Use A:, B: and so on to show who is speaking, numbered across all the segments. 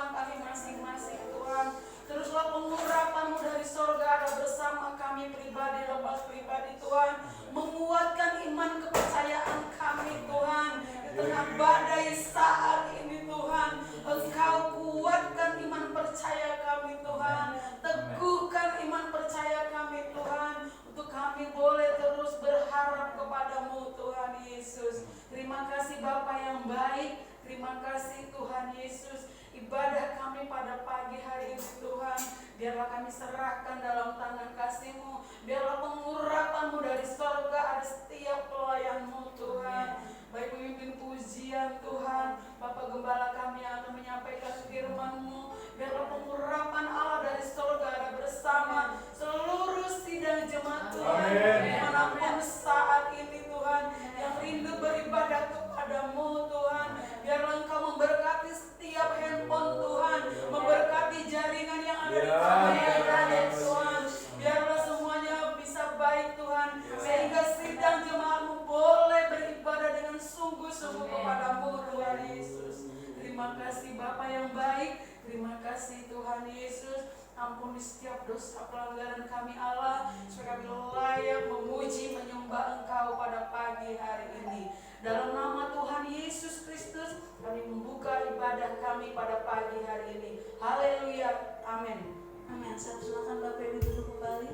A: kehidupan kami masing-masing Tuhan. Teruslah pengurapan-Mu dari sorga ada bersama kami pribadi lepas pribadi Tuhan. Menguatkan iman kepercayaan kami Tuhan. Di tengah badai saat ini Tuhan, Engkau kuatkan iman percaya kami Tuhan. Teguhkan iman percaya kami Tuhan. Untuk kami boleh terus berharap kepada-Mu Tuhan Yesus. Terima kasih Bapa yang baik. Terima kasih Tuhan Yesus. Ibadah kami pada pagi hari ini Tuhan, biarlah kami serahkan dalam tangan kasih-Mu. Biarlah pengurapan-Mu dari sorga ada setiap pelayan-Mu Tuhan. Baik pemimpin pujian Tuhan, Bapak Gembala kami yang akan menyampaikan firman-Mu. Biarlah pengurapan Allah dari sorga ada bersama seluruh sidang jemaat Tuhan. Dimanapun saat ini Tuhan, yang rindu beribadah kepada-Mu Tuhan. Biarlah Engkau memberkati setiap handphone Tuhan, memberkati jaringan yang ada di kamera Tuhan. Biarlah semuanya bisa baik Tuhan, sehingga sidang jemaat-Mu boleh beribadah dengan sungguh-sungguh kepada-Mu Tuhan Yesus. Terima kasih Bapa yang baik, terima kasih Tuhan Yesus. Ampuni setiap dosa pelanggaran kami Allah, supaya kami layak memuji menyembah Engkau pada pagi hari ini. Dalam nama Tuhan Yesus Kristus kami membuka ibadah kami pada pagi hari ini. Haleluya, amin.
B: Amin. Saya silakan Bapak Ibu duduk kembali.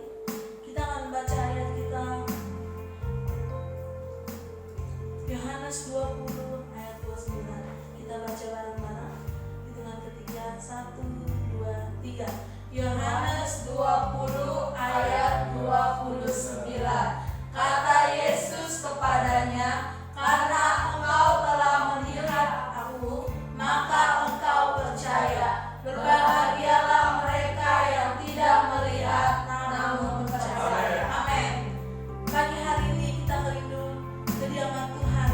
B: Kita akan membaca ayat kita Yohanes 20 ayat 29. Kita baca bareng-bareng. Hitungan ketiga 1, 2, 3. Yohanes 20 ayat 29. Kata Yesus kepadanya, karena engkau telah melihat aku, maka engkau percaya. Berbahagialah mereka yang tidak melihat namun percaya. Amin. Pagi hari ini kita merindu kediaman Tuhan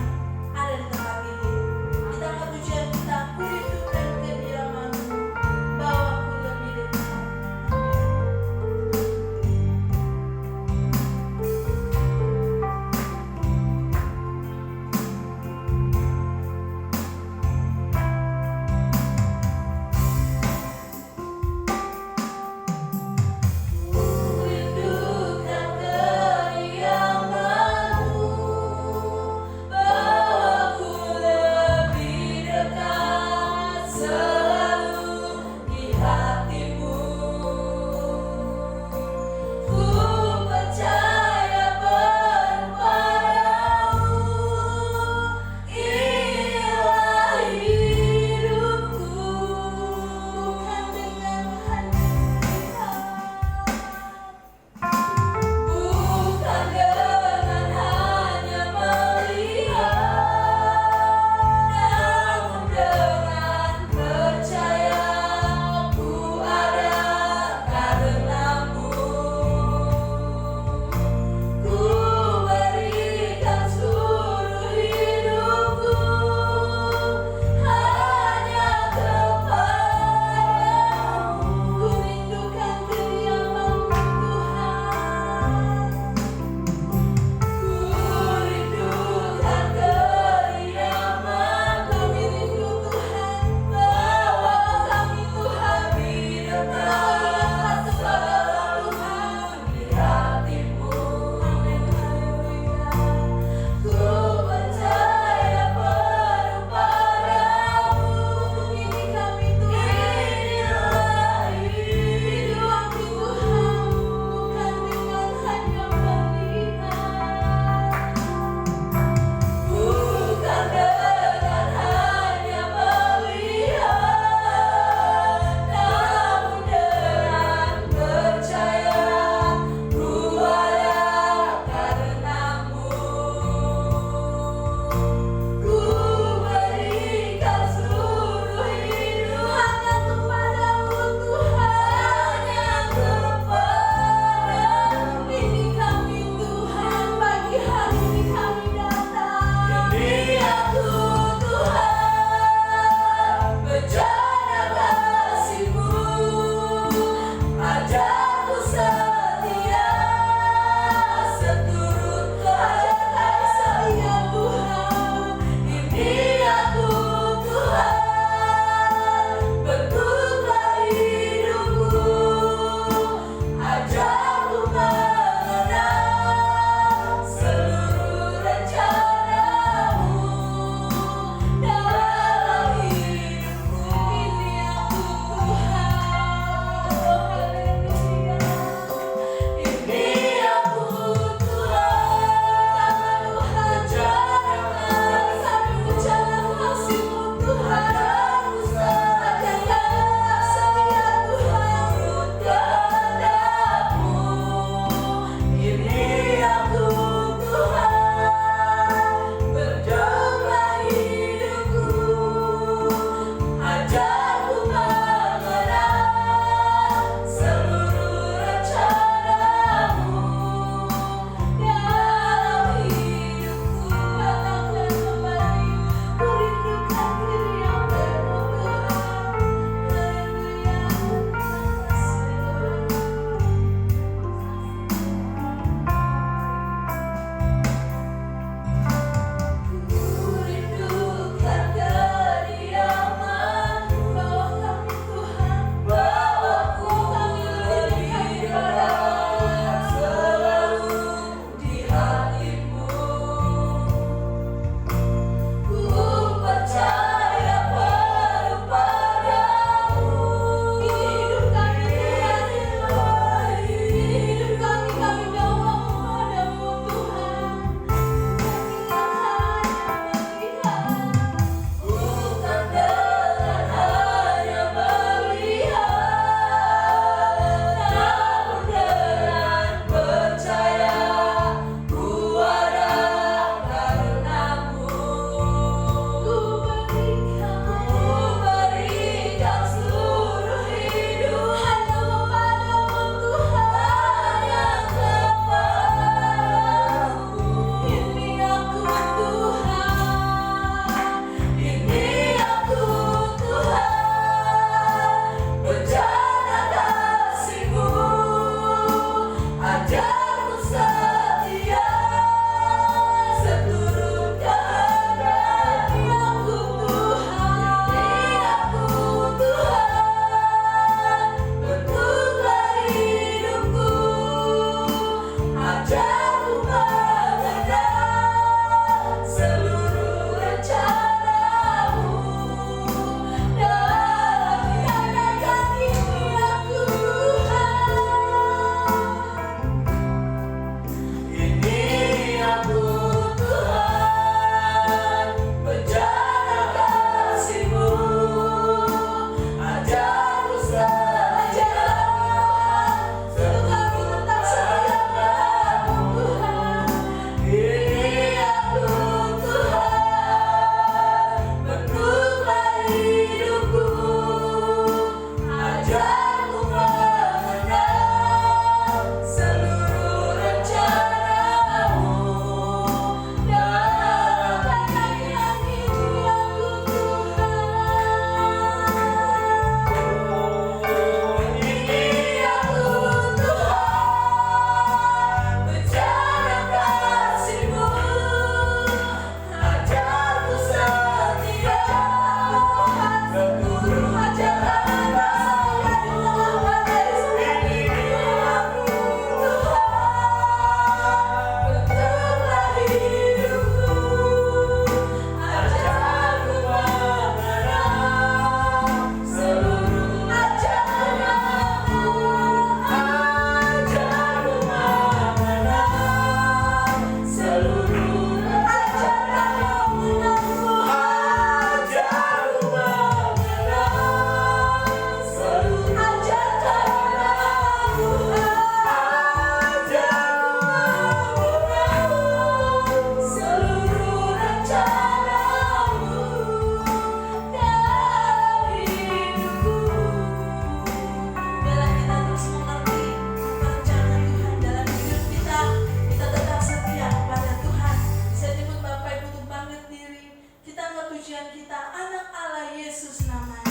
B: ada di tempat ini. Di tempat tujuan kita, ku rindukan kediaman-Mu, bawaku lebih dekat. Amin. pujian kita, anak Allah Yesus namanya.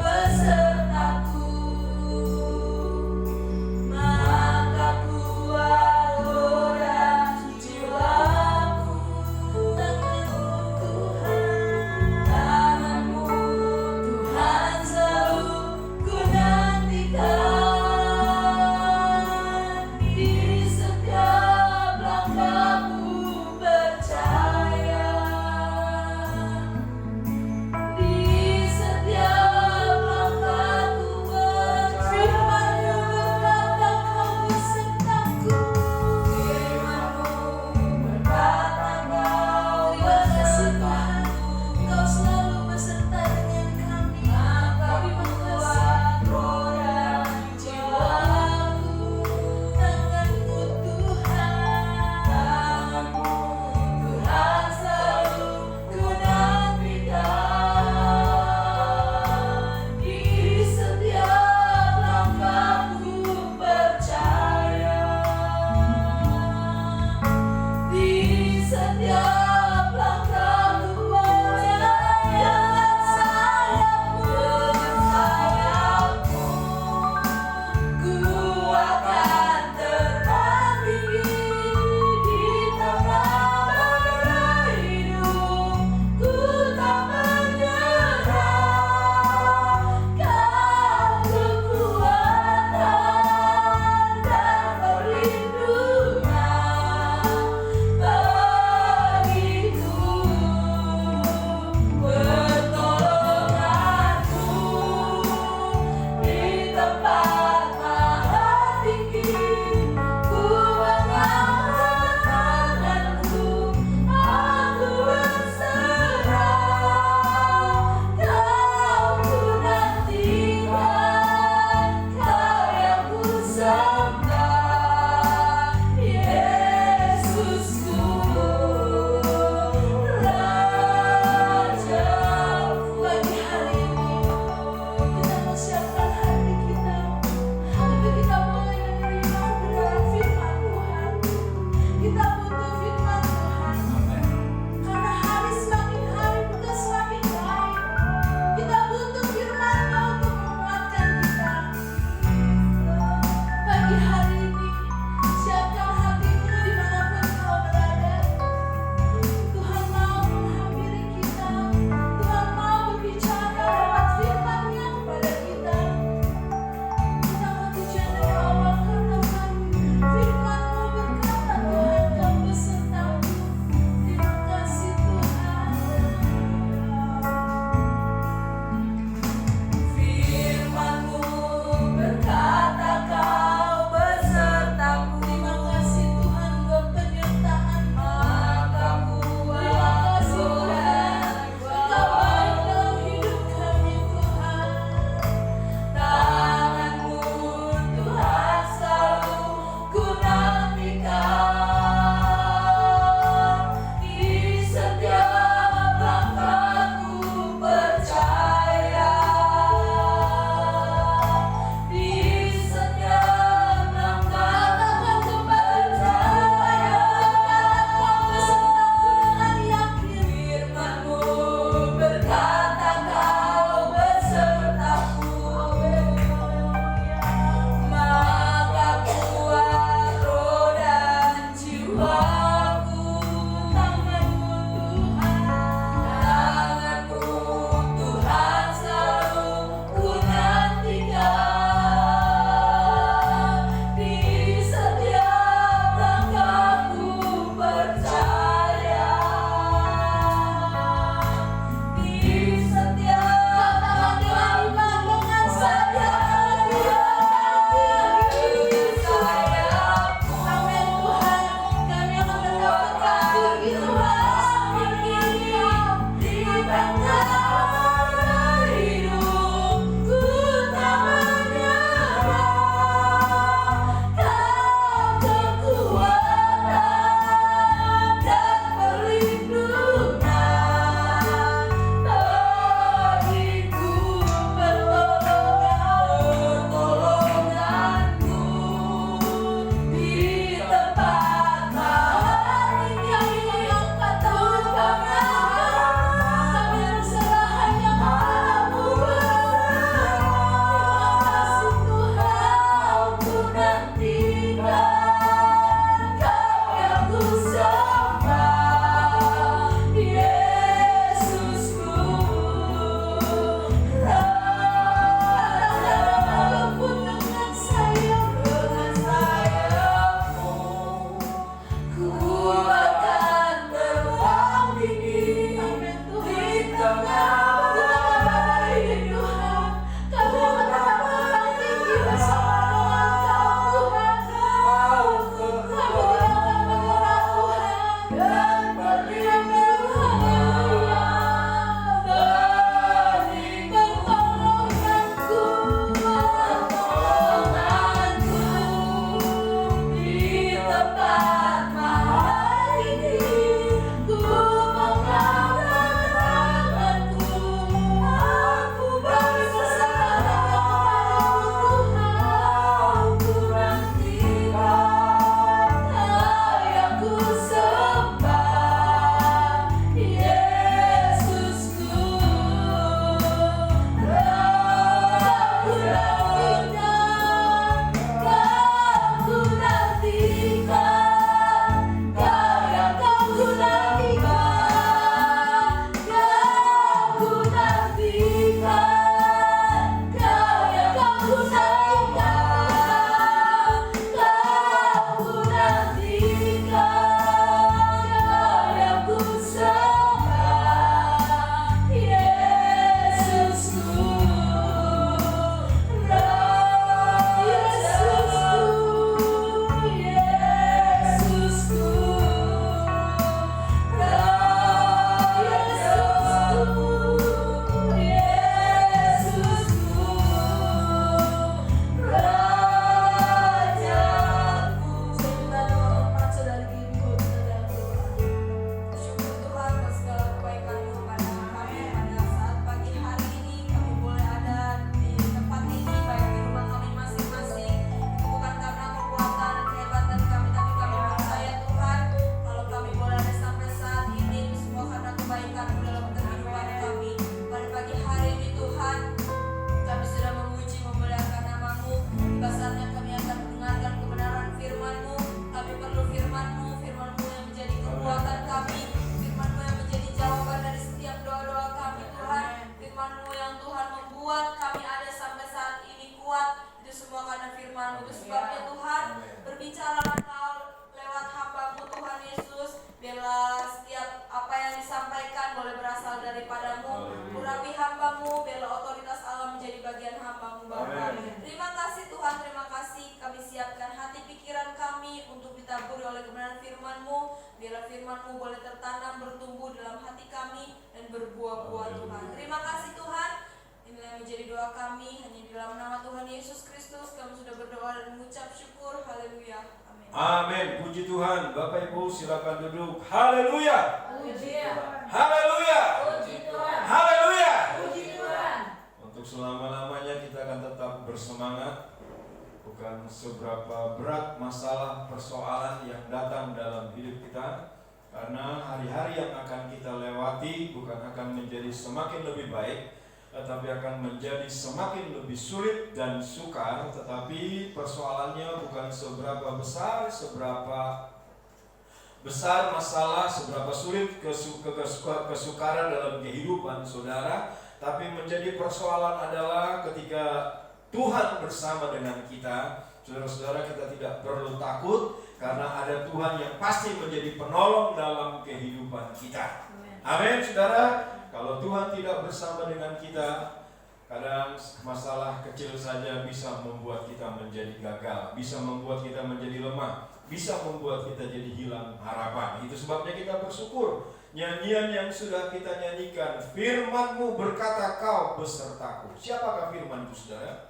C: Bersama
B: berbuah-buah Tuhan. Terima kasih Tuhan. Inilah yang menjadi doa kami. Hanya di dalam nama Tuhan Yesus Kristus kami sudah berdoa dan mengucap syukur. Haleluya. Amin.
C: Amin. Puji Tuhan. Bapak Ibu silakan duduk. Haleluya.
A: Puji Tuhan.
C: Haleluya.
A: Puji Tuhan.
C: Haleluya.
A: Puji Tuhan.
C: Untuk selama-lamanya kita akan tetap bersemangat. Bukan seberapa berat masalah persoalan yang datang dalam hidup kita, karena hari-hari yang akan kita lewati bukan akan menjadi semakin lebih baik, tetapi akan menjadi semakin lebih sulit dan sukar. Tetapi persoalannya bukan seberapa besar masalah, seberapa sulit kesukaran dalam kehidupan saudara, tapi menjadi persoalan adalah ketika Tuhan bersama dengan kita. Saudara-saudara, kita tidak perlu takut karena ada Tuhan yang pasti menjadi penolong dalam kehidupan kita. Amin, saudara. Kalau Tuhan tidak bersama dengan kita, kadang masalah kecil saja bisa membuat kita menjadi gagal, bisa membuat kita menjadi lemah, bisa membuat kita jadi hilang harapan. Itu sebabnya kita bersyukur. Nyanyian yang sudah kita nyanyikan, firman-Mu berkata kau besertaku. Siapakah firman itu, saudara?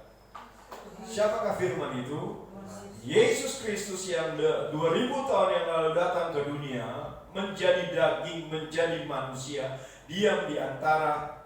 C: Siapakah firman itu? Yesus Kristus yang 2000 tahun yang lalu datang ke dunia, menjadi daging, menjadi manusia, diam di antara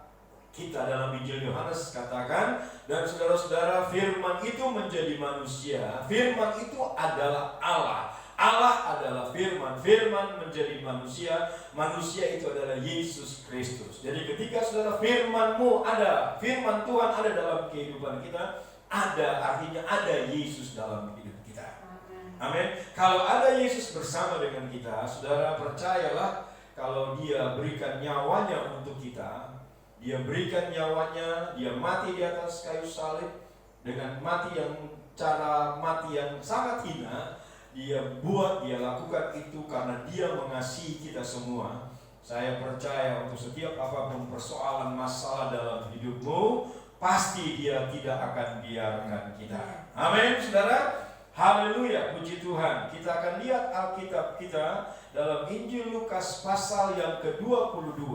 C: kita. Dalam Injil Yohanes katakan, dan saudara-saudara, firman itu menjadi manusia. Firman itu adalah Allah. Allah adalah firman. Firman menjadi manusia. Manusia itu adalah Yesus Kristus. Jadi ketika saudara firman-Mu ada, firman Tuhan ada dalam kehidupan kita, artinya ada Yesus dalam hidup kita. Amin. Kalau ada Yesus bersama dengan kita, saudara percayalah, kalau Dia berikan nyawanya untuk kita, Dia berikan nyawanya, Dia mati di atas kayu salib dengan cara mati yang sangat hina. Dia lakukan itu karena Dia mengasihi kita semua. Saya percaya untuk setiap apapun persoalan masalah dalam hidupmu, pasti Dia tidak akan biarkan kita. Amin, saudara. Haleluya, puji Tuhan. Kita akan lihat Alkitab kita dalam Injil Lukas pasal yang ke-22.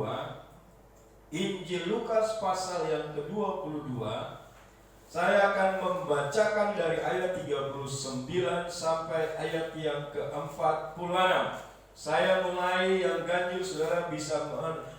C: Injil Lukas pasal yang ke-22. Saya akan membacakan dari ayat 39 sampai ayat yang ke-46. Saya mulai yang ganjil, saudara bisa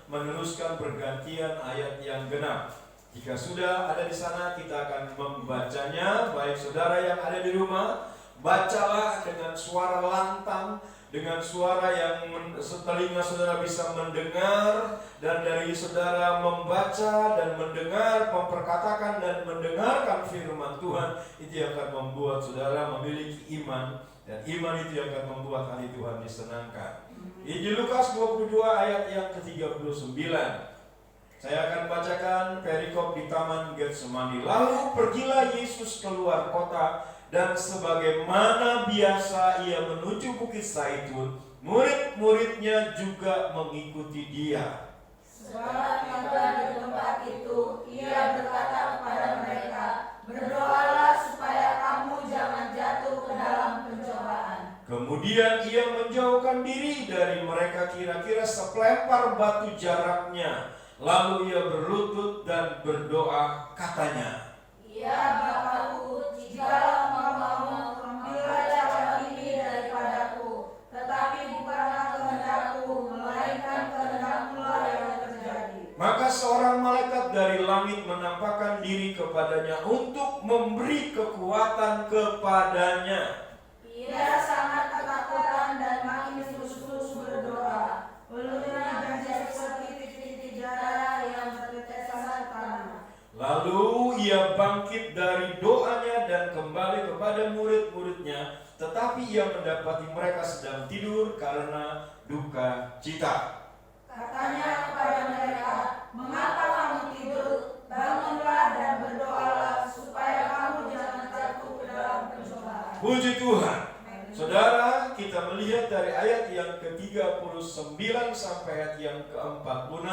C: meneruskan bergantian ayat yang genap. Jika sudah ada di sana, kita akan membacanya. Baik saudara yang ada di rumah, bacalah dengan suara lantang, dengan suara yang telinga saudara bisa mendengar, dan dari saudara membaca dan mendengar, memperkatakan dan mendengarkan firman Tuhan, itu yang akan membuat saudara memiliki iman, dan iman itu yang akan membuat hati Tuhan disenangkan. Injil Lukas 22 ayat yang ke-39. Saya akan bacakan perikop di Taman Getsemani. Lalu pergilah Yesus keluar kota, dan sebagaimana biasa Ia menuju Bukit Zaitun, murid-muridnya juga mengikuti Dia.
A: Saat tiba di tempat itu, Ia berkata kepada mereka, berdoalah supaya kamu jangan jatuh ke dalam pencobaan.
C: Kemudian Ia menjauhkan diri dari mereka kira-kira sepelempar batu jaraknya. Lalu Ia berlutut dan berdoa, katanya,
A: Ya Bapakku, jikalau Engkau mau, ambillah cawan ini daripadaku. Tetapi bukanlah kehendakku, melainkan kehendak-Mu yang terjadi.
C: Maka seorang malaikat dari langit menampakkan diri kepadanya untuk memberi kekuatan kepadanya.
A: Ia sangat ketakutan dan makin terus-terus berdoa. Mulutnya berjari seperti titik-titik darah yang bertetesan tanah.
C: Lalu Ia bangkit dari doanya dan kembali kepada murid-muridnya, tetapi Ia mendapati mereka sedang tidur karena duka cita.
A: Katanya kepada mereka, mengapa kamu tidur? Bangunlah dan berdoalah supaya kamu jangan jatuh ke dalam pencobaan.
C: Puji Tuhan. Saudara, kita melihat dari ayat yang ke-39 sampai ayat yang ke-46,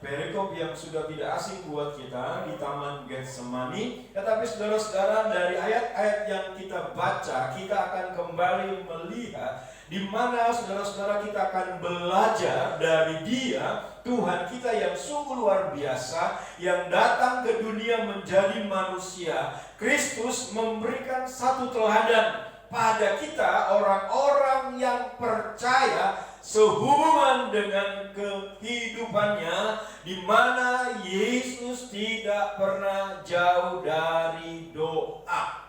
C: perikop yang sudah tidak asing buat kita di Taman Getsemani. Tetapi saudara-saudara, dari ayat-ayat yang kita baca, kita akan kembali melihat di mana saudara-saudara kita akan belajar dari Dia, Tuhan kita yang sungguh luar biasa, yang datang ke dunia menjadi manusia. Kristus memberikan satu teladan pada kita, orang-orang yang percaya, sehubungan dengan kehidupannya, di mana Yesus tidak pernah jauh dari doa.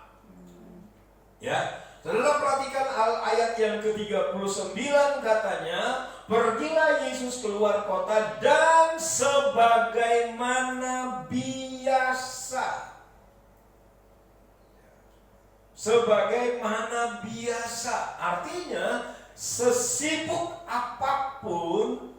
C: Ya, saudara perhatikan ayat yang ke-39, katanya, pergilah Yesus keluar kota dan sebagaimana biasa. Sebagaimana biasa, artinya sesibuk apapun,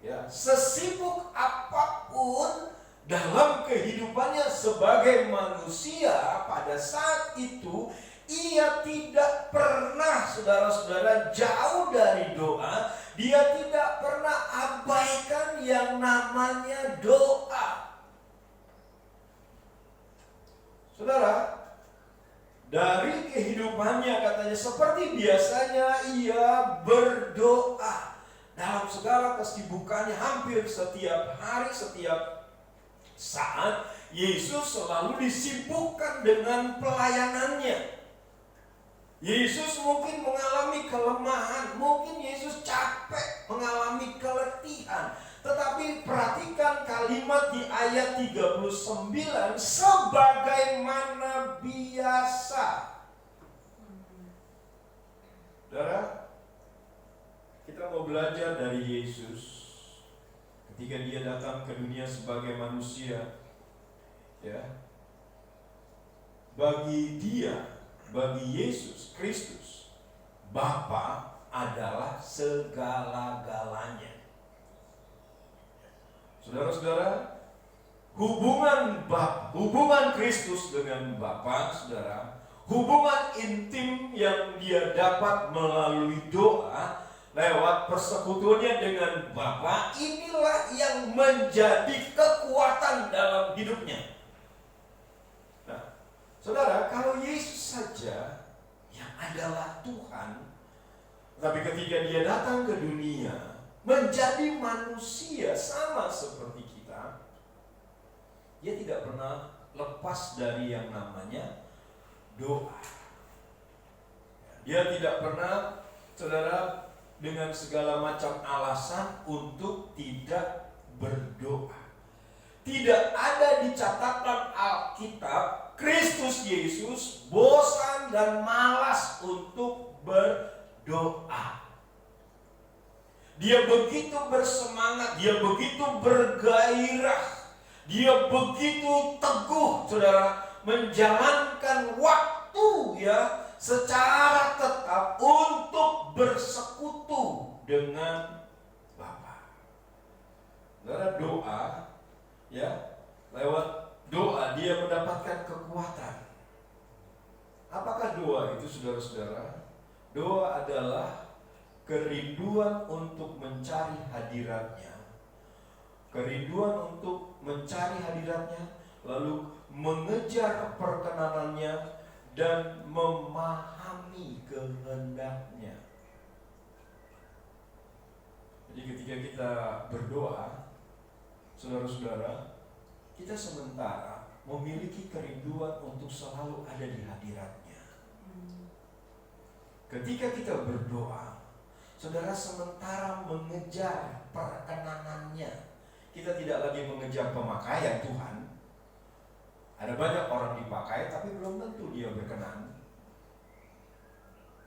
C: ya, sesibuk apapun dalam kehidupannya sebagai manusia, pada saat itu ia tidak pernah, saudara-saudara, jauh dari doa. Dia tidak pernah abaikan yang namanya doa. Saudara, dari kehidupannya katanya seperti biasanya ia berdoa. Dalam segala kesibukannya, hampir setiap hari, setiap saat, Yesus selalu disibukkan dengan pelayanannya. Yesus mungkin mengalami kelemahan, mungkin Yesus capek, mengalami keletihan. Tetapi perhatikan kalimat di ayat 39, sebagaimana biasa. Saudara, kita mau belajar dari Yesus ketika Dia datang ke dunia sebagai manusia. Ya, bagi Dia, bagi Yesus Kristus, Bapa adalah segala-galanya. Saudara-saudara, hubungan Kristus dengan Bapa, saudara, hubungan intim yang Dia dapat melalui doa lewat persekutuannya dengan Bapa, inilah yang menjadi kekuatan dalam hidupnya. Nah, saudara, kalau Yesus saja yang adalah Tuhan, tapi ketika Dia datang ke dunia menjadi manusia sama seperti kita, Dia tidak pernah lepas dari yang namanya doa. Dia tidak pernah, saudara, dengan segala macam alasan untuk tidak berdoa. Tidak ada di catatan Alkitab Kristus Yesus bosan dan malas untuk berdoa. Dia begitu bersemangat, dia begitu bergairah, dia begitu teguh, saudara, menjalankan waktu, ya, secara tetap untuk bersekutu dengan Bapa. Saudara, doa, ya, lewat doa dia mendapatkan kekuatan. Apakah doa itu, saudara-saudara? Doa adalah kerinduan untuk mencari hadirat-Nya, kerinduan untuk mencari hadirat-Nya, lalu mengejar perkenanannya dan memahami kehendak-Nya. Jadi ketika kita berdoa, saudara-saudara, kita sementara memiliki kerinduan untuk selalu ada di hadirat-Nya. Ketika kita berdoa, saudara, sementara mengejar perkenanannya. Kita tidak lagi mengejar pemakaian Tuhan. Ada banyak orang dipakai, tapi belum tentu dia berkenan.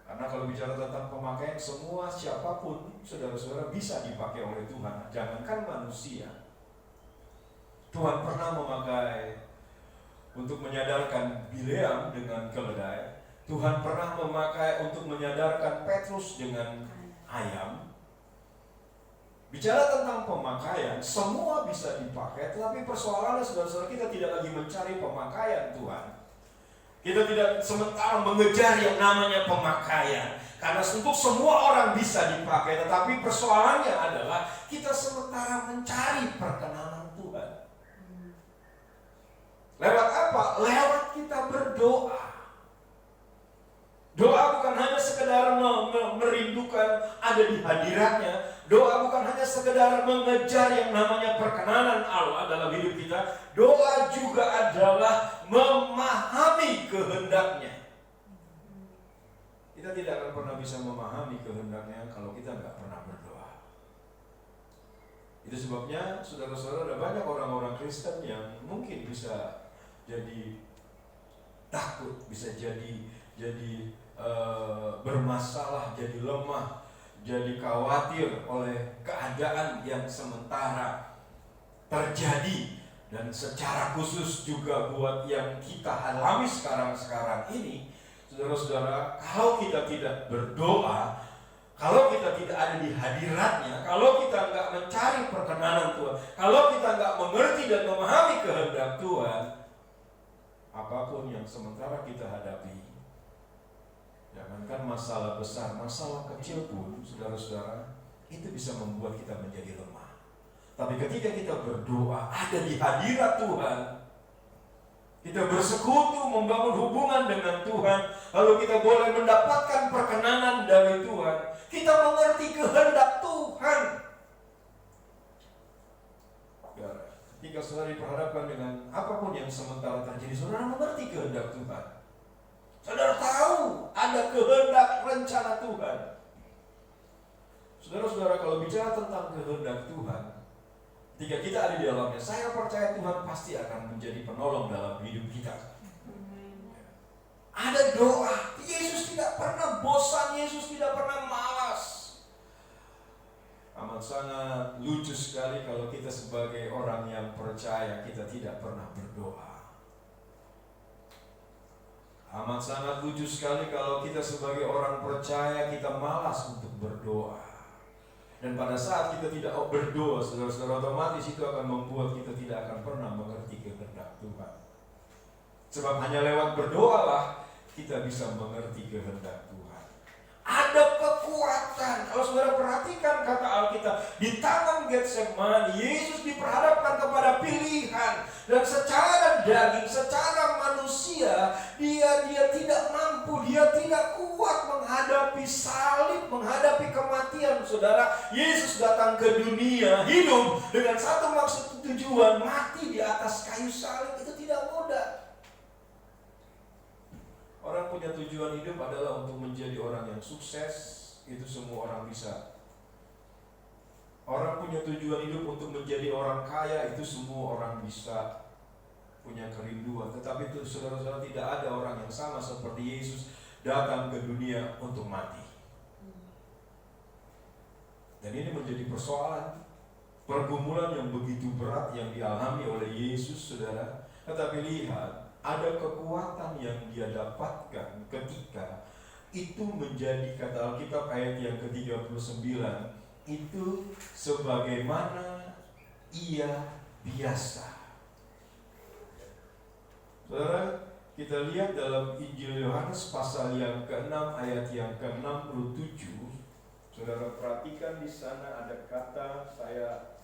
C: Karena kalau bicara tentang pemakaian, semua siapapun, saudara-saudara, bisa dipakai oleh Tuhan. Jangankan manusia. Tuhan pernah memakai untuk menyadarkan Bileam dengan keledai. Tuhan pernah memakai untuk menyadarkan Petrus dengan ayam. Bicara tentang pemakaian, semua bisa dipakai, tetapi persoalannya, saudara-saudara, kita tidak lagi mencari pemakaian Tuhan. Kita tidak sementara mengejar yang namanya pemakaian, karena untuk semua orang bisa dipakai, tetapi persoalannya adalah kita sementara mencari perkenanan Tuhan. Lewat apa? Lewat kita berdoa. Doa bukan hanya sekedar di hadiratnya, doa bukan hanya sekedar mengejar yang namanya perkenanan Allah dalam hidup kita. Doa juga adalah memahami kehendaknya. Kita tidak akan pernah bisa memahami kehendaknya kalau kita nggak pernah berdoa. Itu sebabnya saudara-saudara, ada banyak orang-orang Kristen yang mungkin bisa jadi takut, bisa jadi bermasalah, jadi lemah, jadi khawatir oleh keadaan yang sementara terjadi. Dan secara khusus juga buat yang kita alami sekarang ini, saudara-saudara, kalau kita tidak berdoa, kalau kita tidak ada di hadiratnya, kalau kita nggak mencari perkenanan Tuhan, kalau kita nggak mengerti dan memahami kehendak Tuhan, apapun yang sementara kita hadapi, jangankan masalah besar, masalah kecil pun, saudara-saudara, itu bisa membuat kita menjadi lemah. Tapi ketika kita berdoa, ada di hadirat Tuhan, kita bersekutu, membangun hubungan dengan Tuhan, lalu kita boleh mendapatkan perkenanan dari Tuhan, kita mengerti kehendak Tuhan. Ketika saudara diperhadapkan dengan apapun yang sementara terjadi, saudara mengerti kehendak Tuhan. Saudara tahu ada kehendak rencana Tuhan. Saudara-saudara, kalau bicara tentang kehendak Tuhan, ketika kita ada di dalamnya, saya percaya Tuhan pasti akan menjadi penolong dalam hidup kita. Ada doa, Yesus tidak pernah bosan, Yesus tidak pernah malas. Amat sangat lucu sekali kalau kita sebagai orang yang percaya kita tidak pernah berdoa. Amat sangat lucu sekali kalau kita sebagai orang percaya kita malas untuk berdoa. Dan pada saat kita tidak berdoa, saudara-saudara, otomatis itu akan membuat kita tidak akan pernah mengerti kehendak Tuhan. Sebab hanya lewat berdoalah kita bisa mengerti kehendak Tuhan. Ada kekuatan. Kalau saudara perhatikan kata Alkitab, di Taman Getsemani, Yesus diperhadapkan kepada pilihan. Dan secara daging, secara manusia, dia tidak mampu, dia tidak kuat menghadapi salib, menghadapi kematian. Saudara, Yesus datang ke dunia, hidup dengan satu maksud tujuan, mati di atas kayu salib. Itu tidak mudah. Orang punya tujuan hidup adalah untuk menjadi orang yang sukses, itu semua orang bisa. Orang punya tujuan hidup untuk menjadi orang kaya, itu semua orang bisa. Punya kerinduan, tetapi itu saudara-saudara, tidak ada orang yang sama seperti Yesus datang ke dunia untuk mati. Dan ini menjadi persoalan, pergumulan yang begitu berat yang dialami oleh Yesus, saudara. Tetapi lihat, ada kekuatan yang dia dapatkan ketika itu menjadi, kata Alkitab ayat yang ke-39, itu sebagaimana ia biasa. Saudara, kita lihat dalam Injil Yohanes pasal yang ke-6 ayat yang ke-67. Saudara perhatikan di sana ada kata, saya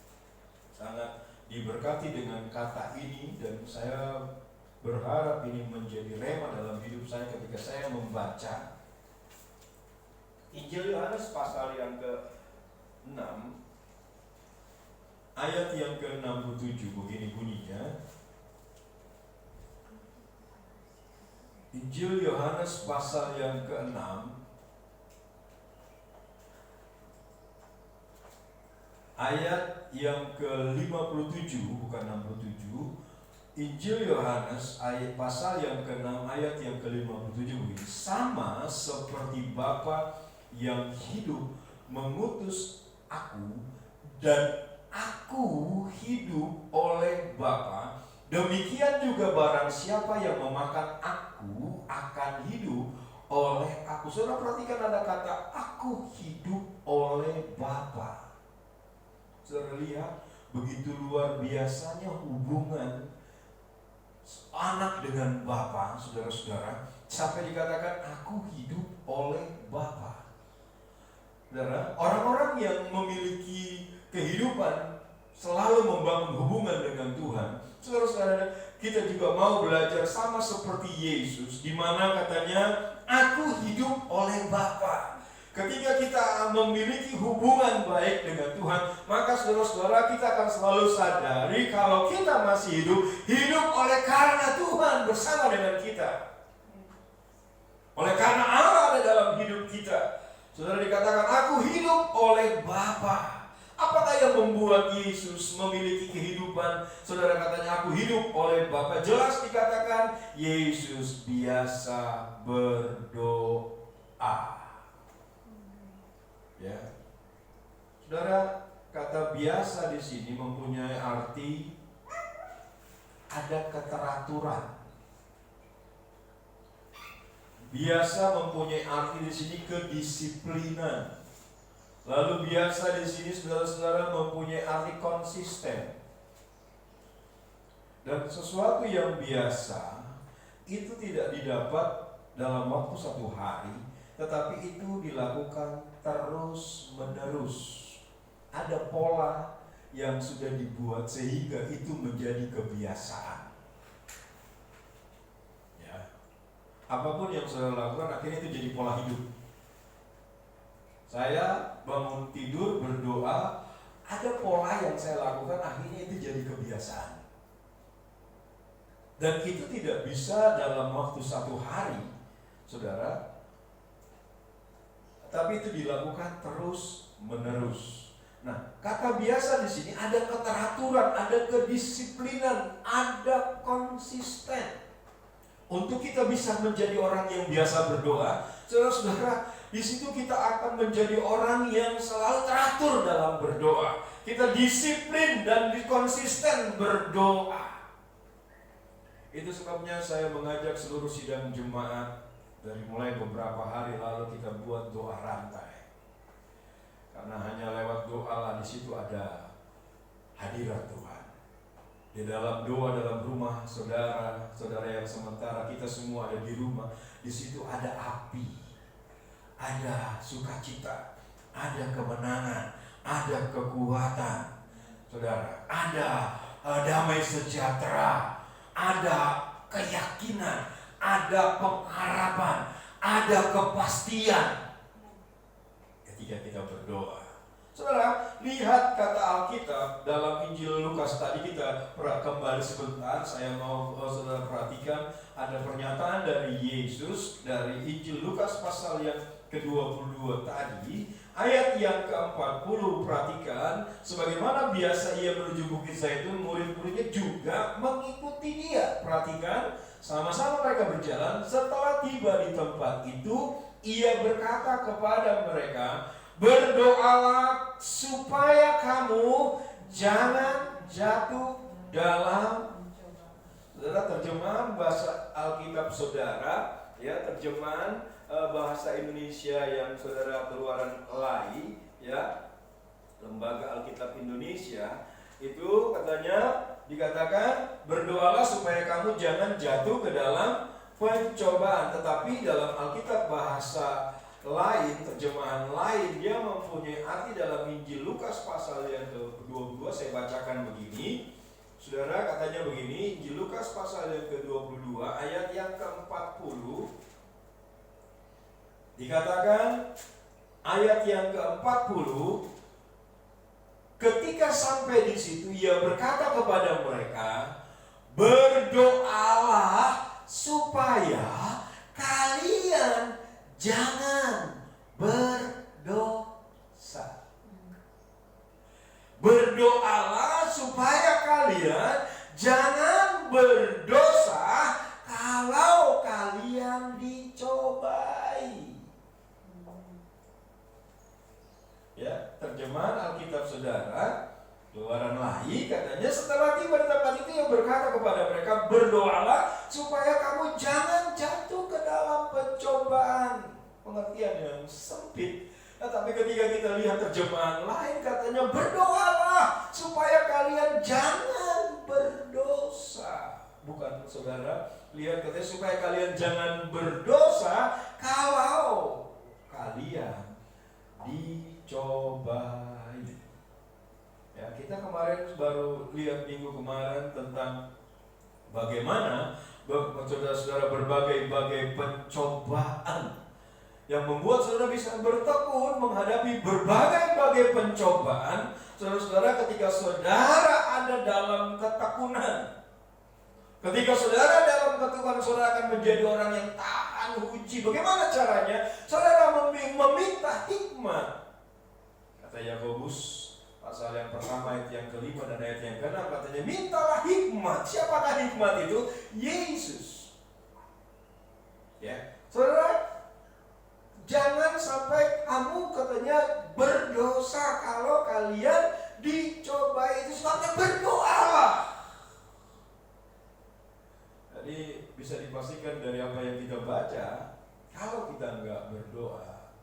C: sangat diberkati dengan kata ini dan saya berharap ini menjadi rema dalam hidup saya ketika saya membaca Injil Yohanes pasal yang ke-6 ayat yang ke-67. Begini bunyinya. Injil Yohanes pasal yang ke-6 ayat yang ke-57, bukan 67. Injil Yohanes ayat pasal yang ke-6 ayat yang ke-57 ini, sama seperti Bapa yang hidup mengutus aku dan aku hidup oleh Bapa, demikian juga barang siapa yang memakan aku akan hidup oleh aku. Saudara perhatikan ada kata aku hidup oleh Bapa. Saudara lihat begitu luar biasanya hubungan anak dengan Bapa, saudara-saudara, sampai dikatakan aku hidup oleh Bapa. Saudara, orang-orang yang memiliki kehidupan selalu membangun hubungan dengan Tuhan. Saudara-saudara, kita juga mau belajar sama seperti Yesus, di mana katanya aku hidup oleh Bapa. Ketika kita memiliki hubungan baik dengan Tuhan, maka saudara-saudara kita akan selalu sadari kalau kita masih hidup oleh karena Tuhan bersama dengan kita. Oleh karena Allah ada dalam hidup kita. Saudara dikatakan, aku hidup oleh Bapa. Apakah yang membuat Yesus memiliki kehidupan? Saudara katanya, aku hidup oleh Bapa. Jelas dikatakan, Yesus biasa berdoa. Ya, saudara, kata biasa di sini mempunyai arti ada keteraturan. Biasa mempunyai arti di sini kedisiplinan. Lalu biasa di sini saudara-saudara mempunyai arti konsisten. Dan sesuatu yang biasa itu tidak didapat dalam waktu satu hari, tetapi itu dilakukan terus menerus. Ada pola yang sudah dibuat sehingga itu menjadi kebiasaan. Ya. Apapun yang saudara lakukan akhirnya itu jadi pola hidup. Saya bangun tidur berdoa, ada pola yang saya lakukan akhirnya itu jadi kebiasaan. Dan itu tidak bisa dalam waktu satu hari, saudara. Tapi itu dilakukan terus menerus. Nah, kata biasa di sini ada keteraturan, ada kedisiplinan, ada konsisten. Untuk kita bisa menjadi orang yang biasa berdoa, saudara-saudara, di situ kita akan menjadi orang yang selalu teratur dalam berdoa. Kita disiplin dan konsisten berdoa. Itu sebabnya saya mengajak seluruh sidang jemaat dari mulai beberapa hari lalu kita buat doa rantai. Karena hanya lewat doa lah di situ ada hadirat Tuhan. Di dalam doa dalam rumah saudara yang sementara kita semua ada di rumah, di situ ada api. Ada sukacita, ada kemenangan, ada kekuatan, saudara. Ada damai sejahtera, ada keyakinan, ada pengharapan, ada kepastian ketika kita berdoa. Saudara, lihat kata Alkitab dalam Injil Lukas tadi kita kembali sebentar. Saya mau saudara perhatikan ada pernyataan dari Yesus dari Injil Lukas pasal yang ke-22 tadi, ayat yang ke-40, perhatikan, sebagaimana biasa ia menuju Bukit Zaitun, murid-muridnya juga mengikuti dia. Perhatikan, sama-sama mereka berjalan, setelah tiba di tempat itu, ia berkata kepada mereka, berdoalah supaya kamu jangan jatuh dalam, saudara, terjemahan bahasa Alkitab saudara, ya, terjemahan bahasa Indonesia yang saudara keluaran LAI, ya, Lembaga Alkitab Indonesia, itu katanya dikatakan berdoalah supaya kamu jangan jatuh ke dalam pencobaan. Tetapi dalam Alkitab bahasa lain, terjemahan lain, dia mempunyai arti dalam Injil Lukas pasal yang ke-22. Saya bacakan begini, saudara, katanya begini, Injil Lukas pasal yang ke-22 ayat yang ke-40. Dikatakan ayat yang ke-40, ketika sampai di situ ia berkata kepada mereka, berdoalah supaya kalian jangan berdosa. Berdoalah supaya kalian jangan berdosa kalau kalian dicobai. Ya, terjemahan Alkitab saudara keluaran LAI katanya, setelah tiba di tempat itu ia berkata kepada mereka, berdoalah supaya kamu jangan jatuh ke dalam pencobaan. Pengertian yang sempit. Nah, tapi ketika kita lihat terjemahan lain katanya, berdoalah supaya kalian jangan berdosa. Bukan, saudara, lihat katanya supaya kalian jangan berdosa kalau kalian dicobai. Ya, kita kemarin baru lihat minggu kemarin tentang bagaimana saudara-saudara berbagai pencobaan yang membuat saudara bisa bertekun menghadapi berbagai-bagai pencobaan. Saudara-saudara, ketika saudara ada dalam ketekunan, ketika saudara dalam ketekunan, saudara akan menjadi orang yang tahan uji. Bagaimana caranya? Saudara meminta hikmat. Kata Yakobus pasal yang pertama ayat yang kelima dan ayat yang keenam, katanya mintalah hikmat. Siapakah hikmat itu? Yesus. Ya, saudara, jangan sampai kamu katanya berdosa kalau kalian dicoba. Itu sebabnya berdoalah. Jadi bisa dipastikan dari apa yang kita baca, kalau kita enggak berdoa,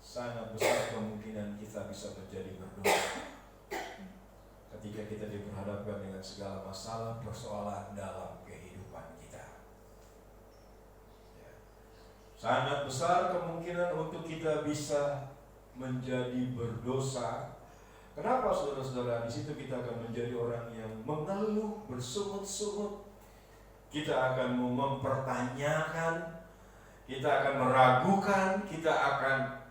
C: sangat besar kemungkinan kita bisa menjadi berdoa ketika kita diperhadapkan dengan segala masalah persoalan dalam kehidupan kita. Sangat besar kemungkinan untuk kita bisa menjadi berdosa. Kenapa saudara-saudara? Di situ kita akan menjadi orang yang mengeluh, bersungut-sungut. Kita akan mempertanyakan, kita akan meragukan, kita akan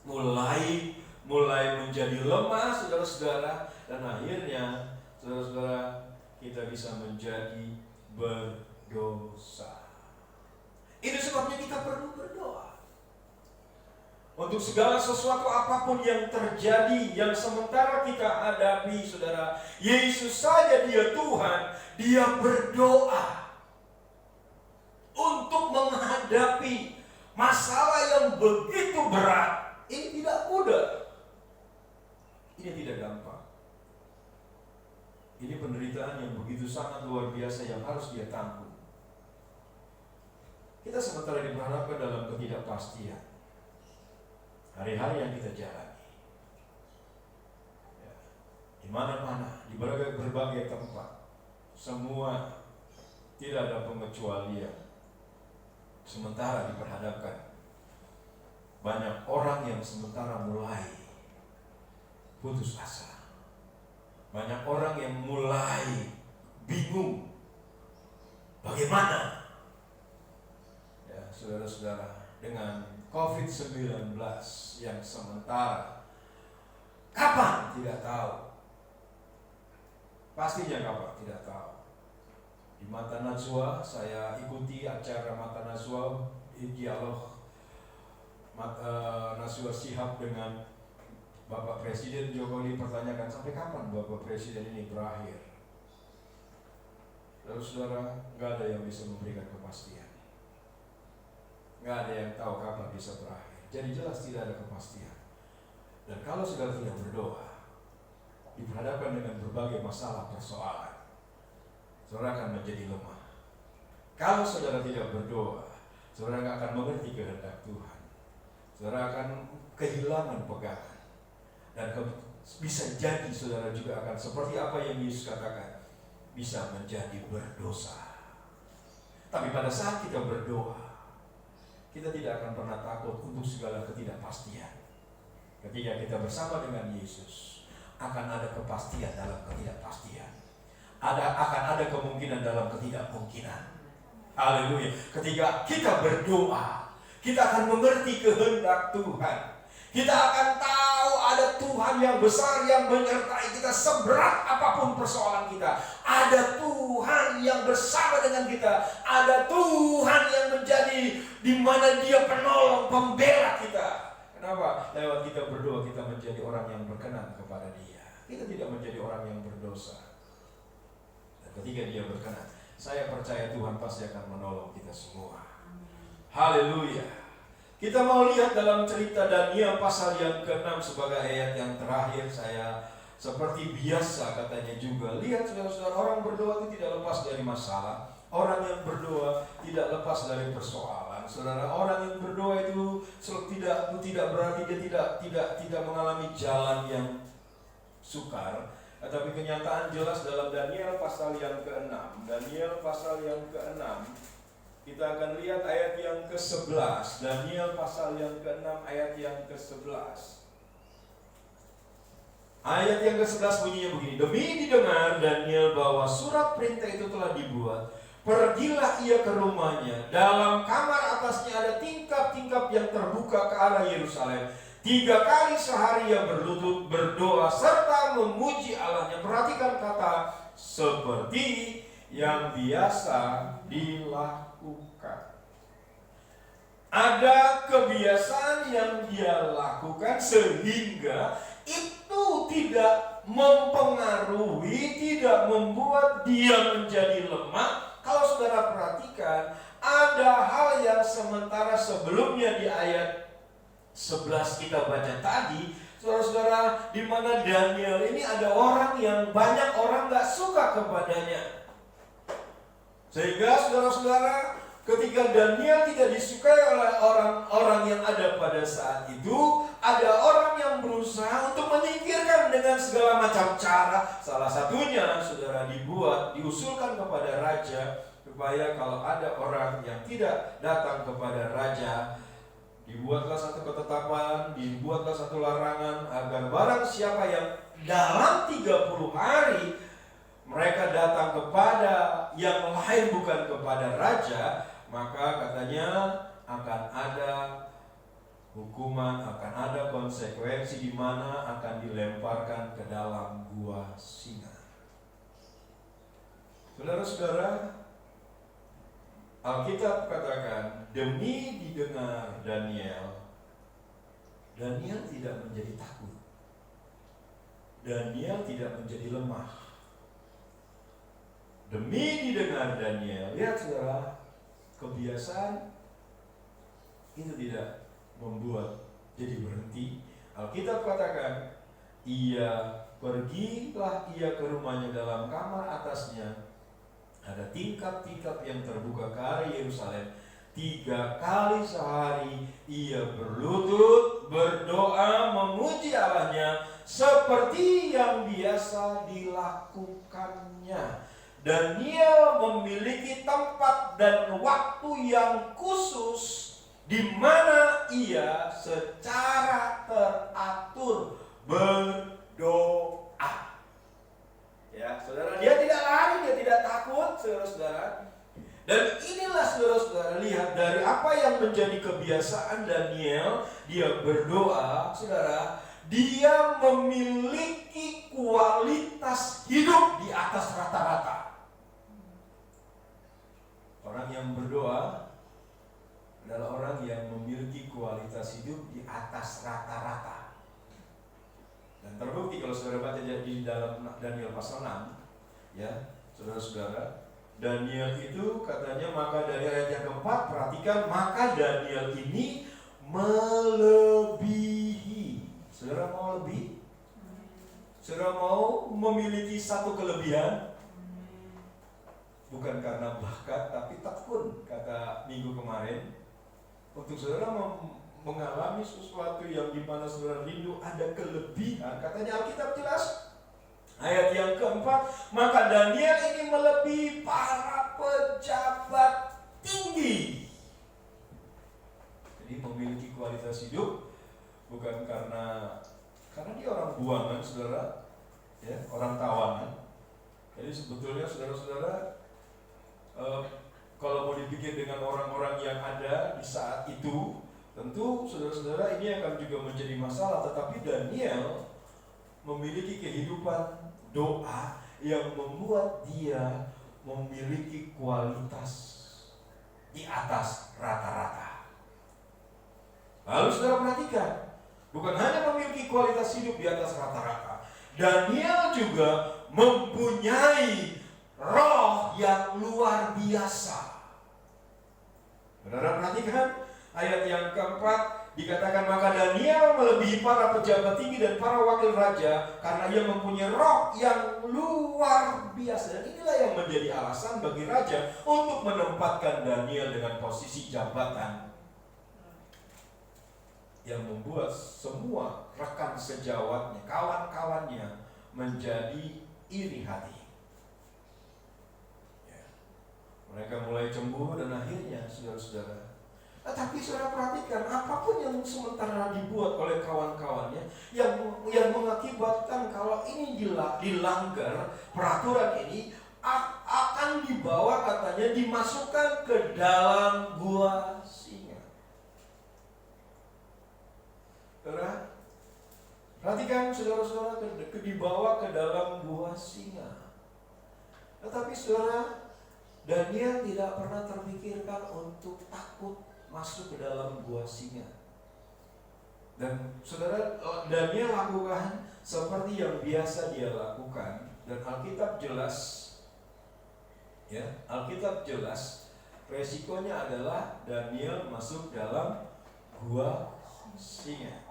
C: mulai menjadi lemah, saudara-saudara, dan akhirnya saudara-saudara kita bisa menjadi berdosa. Itu sebabnya kita perlu berdoa. Untuk segala sesuatu apapun yang terjadi, yang sementara kita hadapi, saudara, Yesus saja dia Tuhan, dia berdoa untuk menghadapi masalah yang begitu berat. Ini tidak mudah. Ini tidak gampang. Ini penderitaan yang begitu sangat luar biasa yang harus dia tanggung. Kita sementara diperhadapkan dalam ketidakpastian. Hari-hari yang kita jalani. Ya. Di mana-mana, di berbagai tempat. Semua tidak ada pengecualian. Sementara diperhadapkan banyak orang yang sementara mulai putus asa. Banyak orang yang mulai bingung bagaimana. Ya, saudara-saudara, dengan COVID-19 yang sementara, kapan? Tidak tahu. Pastinya kapan? Tidak tahu. Di Mata Najwa, saya ikuti acara Mata Najwa, dialog Najwa Shihab dengan Bapak Presiden Jokowi. Dipertanyakan sampai kapan Bapak Presiden ini berakhir. Lalu saudara, nggak ada yang bisa memberikan kepastian. Nggak ada yang tahu kapan bisa berakhir. Jadi jelas tidak ada kepastian. Dan kalau saudara tidak berdoa, diperhadapkan dengan berbagai masalah persoalan, saudara akan menjadi lemah. Kalau saudara tidak berdoa, saudara nggak akan mengerti kehendak Tuhan. Saudara akan kehilangan pegangan. Dan bisa jadi saudara juga akan seperti apa yang Yesus katakan, bisa menjadi berdosa. Tapi pada saat kita berdoa, kita tidak akan pernah takut untuk segala ketidakpastian. Ketika kita bersama dengan Yesus, akan ada kepastian dalam ketidakpastian. Akan ada kemungkinan dalam ketidakmungkinan. Haleluya. Ketika kita berdoa, kita akan mengerti kehendak Tuhan. Kita akan tahu ada Tuhan yang besar yang menyertai kita seberat apapun persoalan kita. Ada Tuhan yang bersama dengan kita. Ada Tuhan yang menjadi di mana Dia penolong, pembela kita. Kenapa? Lewat kita berdoa kita menjadi orang yang berkenan kepada Dia. Kita tidak menjadi orang yang berdosa. Dan ketika Dia berkenan, saya percaya Tuhan pasti akan menolong kita semua. Haleluya. Kita mau lihat dalam cerita Daniel pasal yang ke-6 sebagai ayat yang terakhir. Saya seperti biasa katanya juga, lihat saudara-saudara, orang berdoa itu tidak lepas dari masalah. Orang yang berdoa tidak lepas dari persoalan. Saudara, orang yang berdoa itu tidak berarti dia tidak mengalami jalan yang sukar. Tapi kenyataan jelas dalam Daniel pasal yang ke-6. Daniel pasal yang ke-6. Kita akan lihat ayat yang ke-11. Daniel pasal yang ke-6 ayat yang ke-11. Ayat yang ke-11 bunyinya begini. Demi didengar Daniel bahwa surat perintah itu telah dibuat, pergilah ia ke rumahnya. Dalam kamar atasnya ada tingkap-tingkap yang terbuka ke arah Yerusalem. 3 kali sehari ia berlutut, berdoa, serta memuji Allahnya. Perhatikan kata seperti yang biasa dilakukan. Ada kebiasaan yang dia lakukan sehingga itu tidak mempengaruhi, tidak membuat dia menjadi lemah. Kalau saudara perhatikan, ada hal yang sementara sebelumnya di ayat 11 kita baca tadi, saudara-saudara, di mana Daniel ini ada orang yang banyak orang gak suka kepadanya. Sehingga saudara-saudara, ketika Daniel tidak disukai oleh orang-orang yang ada pada saat itu, ada orang yang berusaha untuk menyingkirkan dengan segala macam cara. Salah satunya, saudara, diusulkan kepada raja, supaya kalau ada orang yang tidak datang kepada raja, dibuatlah satu ketetapan, dibuatlah satu larangan, agar barang siapa yang dalam 30 hari mereka datang kepada yang lain bukan kepada raja, maka katanya akan ada hukuman, akan ada konsekuensi di mana akan dilemparkan ke dalam gua singa. Saudara-saudara, Alkitab katakan, demi didengar Daniel tidak menjadi takut. Daniel tidak menjadi lemah. Demi didengar Daniel, lihat saudara, kebiasaan itu tidak membuat jadi berhenti. Alkitab katakan, pergilah ia ke rumahnya, dalam kamar atasnya ada tingkap-tingkap yang terbuka ke arah Yerusalem. 3 kali sehari ia berlutut, berdoa, memuji Allahnya seperti yang biasa dilakukannya. Daniel memiliki tempat dan waktu yang khusus di mana ia secara teratur berdoa. Ya, saudara, dia tidak lari, dia tidak takut, saudara-saudara. Dan inilah saudara-saudara, lihat dari apa yang menjadi kebiasaan Daniel, dia berdoa, saudara, dia memiliki kualitas hidup di atas rata-rata. Orang yang berdoa adalah orang yang memiliki kualitas hidup di atas rata-rata. Dan terbukti kalau saudara baca di dalam Daniel pasal 6, ya, saudara-saudara, Daniel itu katanya, maka dari ayat yang keempat, perhatikan, maka Daniel ini melebihi. Saudara mau lebih? Saudara mau memiliki satu kelebihan? Bukan karena bakat, tapi tekun, kata minggu kemarin. Untuk saudara mengalami sesuatu yang dimana saudara rindu ada kelebihan, katanya Alkitab jelas, ayat yang keempat, maka Daniel ini melebihi para pejabat tinggi. Jadi memiliki kualitas hidup bukan karena dia orang buangan, saudara, ya, orang tawanan. Jadi sebetulnya saudara-saudara, kalau mau dipikir dengan orang-orang yang ada di saat itu, tentu saudara-saudara ini akan juga menjadi masalah. Tetapi Daniel memiliki kehidupan doa yang membuat dia memiliki kualitas di atas rata-rata. Lalu saudara perhatikan, bukan hanya memiliki kualitas hidup di atas rata-rata, Daniel juga mempunyai roh yang luar biasa. Saudara perhatikan, ayat yang keempat dikatakan, maka Daniel melebihi para pejabat tinggi dan para wakil raja karena ia mempunyai roh yang luar biasa. Dan inilah yang menjadi alasan bagi raja untuk menempatkan Daniel dengan posisi jabatan yang membuat semua rekan sejawatnya, kawan-kawannya menjadi iri hati. Mereka mulai cemburu dan akhirnya saudara-saudara. Tapi saudara perhatikan, apapun yang sementara dibuat oleh kawan-kawannya yang mengakibatkan kalau ini dilanggar, peraturan ini akan dibawa katanya katanya dimasukkan ke dalam gua singa. Saudara, perhatikan saudara-saudara, dibawa ke dalam gua singa. Tetapi saudara, Daniel tidak pernah terpikirkan untuk takut masuk ke dalam gua singa. Dan saudara, Daniel lakukan seperti yang biasa dia lakukan. Dan Alkitab jelas, ya, Alkitab jelas resikonya adalah Daniel masuk dalam gua singa.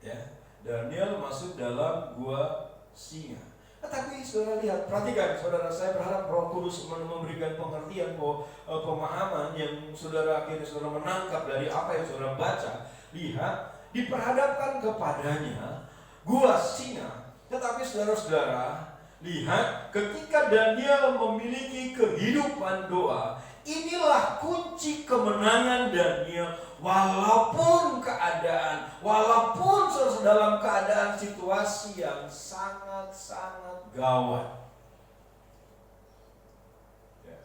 C: Ya, Daniel masuk dalam gua singa. Tetapi saudara lihat, perhatikan saudara, saya berharap Roh Kudus memberikan pengertian, pemahaman yang saudara akhirnya saudara menangkap dari apa yang saudara baca. Lihat, diperhadapkan kepadanya gua singa. Tetapi saudara-saudara, lihat, ketika Daniel memiliki kehidupan doa, inilah kunci kemenangan Daniel. Walaupun dalam keadaan situasi yang sangat-sangat gawat, ya,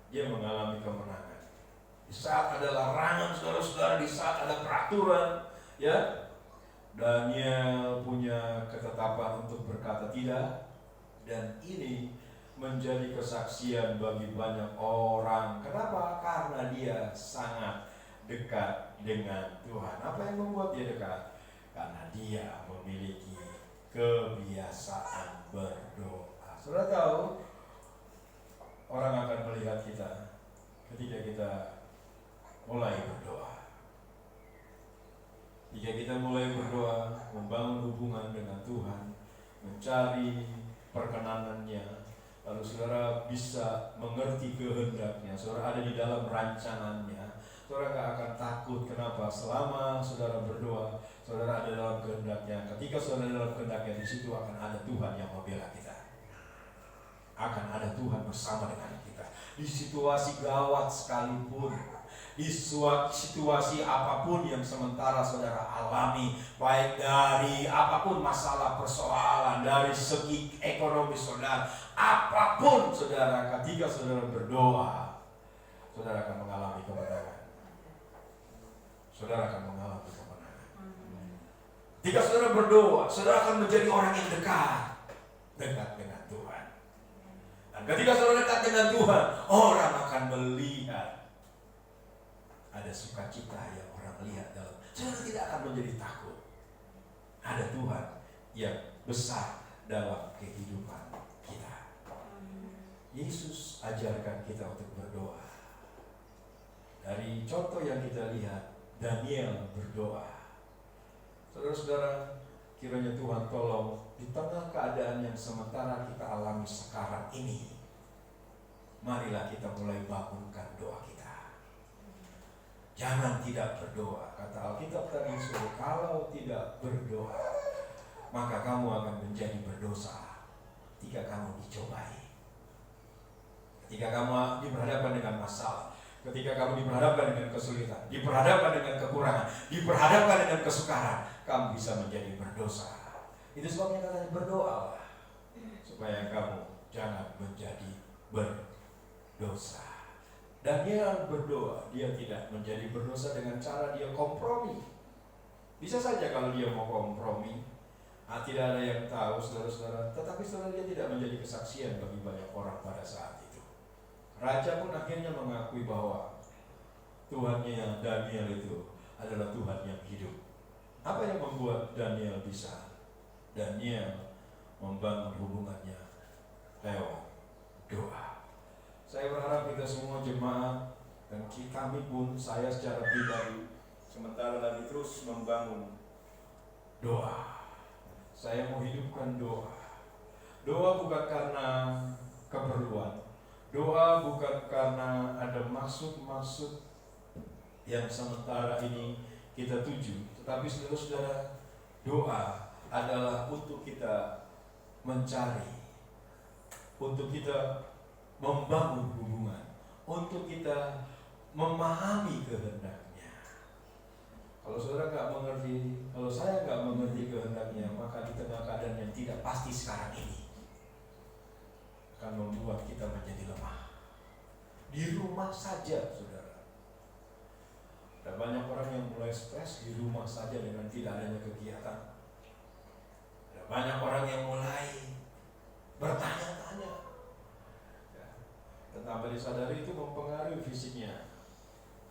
C: dia mengalami kemenangan. Di saat ada larangan, saudara-saudara, di saat ada peraturan, ya, Daniel punya ketetapan untuk berkata tidak. Dan ini menjadi kesaksian bagi banyak orang. Kenapa? Karena dia sangat dekat dengan Tuhan. Apa yang membuat dia dekat? Karena dia memiliki kebiasaan berdoa. Saudara tahu, orang akan melihat kita ketika kita mulai berdoa. Jika kita mulai berdoa, membangun hubungan dengan Tuhan, mencari perkenanannya, lalu saudara bisa mengerti kehendaknya, saudara ada di dalam rancangannya, saudara gak akan takut. Kenapa? Selama saudara berdoa, saudara ada dalam kehendaknya. Ketika saudara dalam kehendaknya, di situ akan ada Tuhan yang membela kita, akan ada Tuhan bersama dengan kita. Di situasi gawat sekalipun, di situasi apapun yang sementara saudara alami, baik dari apapun masalah persoalan, dari segi ekonomi saudara, apapun saudara, ketika saudara berdoa, saudara akan mengalami kemenangan. Saudara akan mengalami kemenangan. Ketika saudara berdoa, saudara akan menjadi orang yang dekat dengan Tuhan. Dan ketika saudara dekat dengan Tuhan, orang akan melihat ada sukacita yang orang lihat dalam. Saudara tidak akan menjadi takut. Ada Tuhan yang besar dalam kehidupan kita. Yesus ajarkan kita untuk berdoa. Dari contoh yang kita lihat, Daniel berdoa. Saudara-saudara, kiranya Tuhan tolong di tengah keadaan yang sementara kita alami sekarang ini, marilah kita mulai bangunkan doa kita. Jangan tidak berdoa. Kata Alkitab tadi, kalau tidak berdoa, maka kamu akan menjadi berdosa ketika kamu dicobai. Ketika kamu diperhadapkan dengan masalah, ketika kamu diperhadapkan dengan kesulitan, diperhadapkan dengan kekurangan, diperhadapkan dengan kesukaran, kamu bisa menjadi berdosa. Itu sebabnya katanya berdoalah supaya kamu jangan menjadi berdosa. Daniel berdoa, dia tidak menjadi berdosa dengan cara dia kompromi. Bisa saja kalau dia mau kompromi, tidak ada yang tahu, saudara-saudara. Tetapi saudara, dia tidak menjadi kesaksian bagi banyak orang pada saat itu. Raja pun akhirnya mengakui bahwa Tuhannya Daniel itu adalah Tuhan yang hidup. Apa yang membuat Daniel bisa? Daniel membangun hubungannya lewat doa. Saya berharap kita semua jemaat dan kami pun, saya secara pribadi, sementara lagi terus membangun doa. Saya mau hidupkan doa. Doa bukan karena keperluan. Doa bukan karena ada maksud-maksud yang sementara ini kita tuju. Tetapi saudara-saudara, doa adalah untuk kita mencari, untuk kita membangun hubungan, untuk kita memahami kehendaknya. Kalau saudara nggak mengerti, kalau saya nggak mengerti kehendaknya, maka di tengah keadaan yang tidak pasti sekarang ini akan membuat kita menjadi lemah. rumah saja, saudara. Ada banyak orang yang mulai stres di rumah saja dengan tidak adanya kegiatan. Ada banyak orang yang mulai bertanya-tanya. Ya. Dan tanpa disadari itu mempengaruhi fisiknya.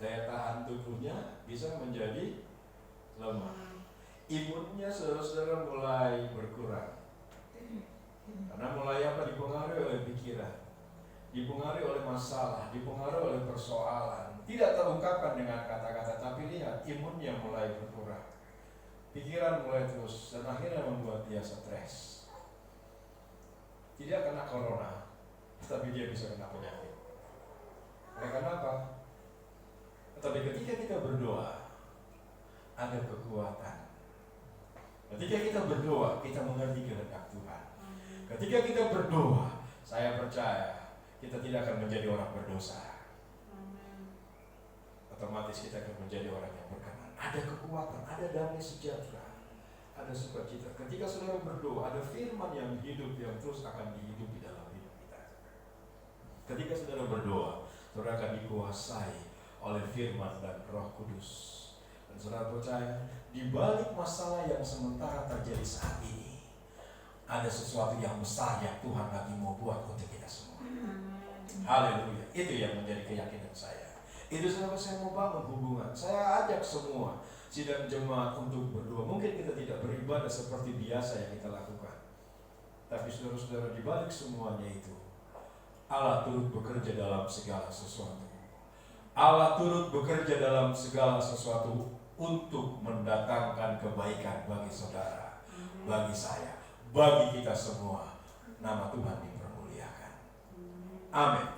C: Daya tahan tubuhnya bisa menjadi lemah. Imunnya saudara-saudara mulai berkurang. Karena mulai dipengaruhi oleh pikiran, dipengaruhi oleh masalah, dipengaruhi oleh persoalan. Tidak terungkapkan dengan kata-kata, tapi lihat imunnya mulai berkurang. Pikiran mulai terus dan akhirnya membuat dia stres. Tidak kena corona, tapi dia bisa kena penyakit. Karena apa? Tetapi ketika kita berdoa, ada kekuatan. Ketika kita berdoa, kita mengerti kehendak Tuhan. Ketika kita berdoa, saya percaya kita tidak akan menjadi orang berdosa. Otomatis kita akan menjadi orang yang berkenan. Ada kekuatan, ada damai sejahtera, ada sukacita. Ketika saudara berdoa, ada firman yang hidup, yang terus akan dihidupi dalam hidup kita. Ketika saudara berdoa, saudara akan dikuasai oleh firman dan Roh Kudus. Dan saudara percaya, di balik masalah yang sementara terjadi saat ini, ada sesuatu yang besar yang Tuhan lagi mau buat untuk kita semua. Haleluya. Itu yang menjadi keyakinan saya. Itu sebabnya saya mau bangun hubungan. Saya ajak semua sidang jemaat untuk berdoa. Mungkin kita tidak beribadah seperti biasa yang kita lakukan, tapi saudara-saudara, di balik semuanya itu, Allah turut bekerja dalam segala sesuatu. Allah turut bekerja dalam segala sesuatu untuk mendatangkan kebaikan bagi saudara, bagi saya, bagi kita semua. Nama Tuhan dipermuliakan. Amin.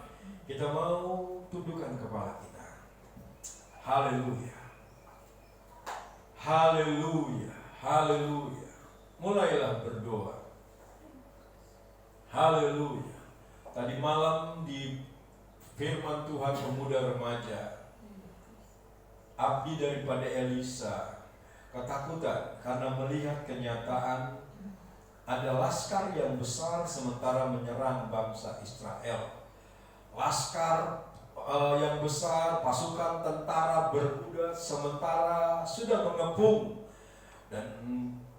C: Kita mau tundukkan kepala kita. Haleluya. Haleluya. Haleluya. Mulailah berdoa. Haleluya. Tadi malam di firman Tuhan pemuda remaja, abdi daripada Elisa, ketakutan karena melihat kenyataan ada laskar yang besar sementara menyerang bangsa Israel. Laskar yang besar, pasukan tentara berkuda sementara sudah mengepung. Dan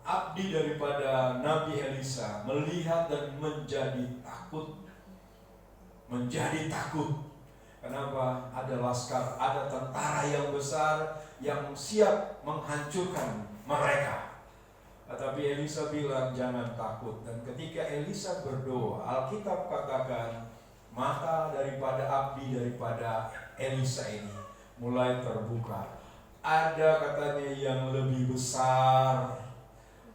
C: abdi daripada Nabi Elisa melihat dan menjadi takut. Menjadi takut. Kenapa? Ada laskar, ada tentara yang besar yang siap menghancurkan mereka. Tetapi Elisa bilang jangan takut. Dan ketika Elisa berdoa, Alkitab katakan mata daripada abdi daripada Elisa ini mulai terbuka. Ada katanya yang lebih besar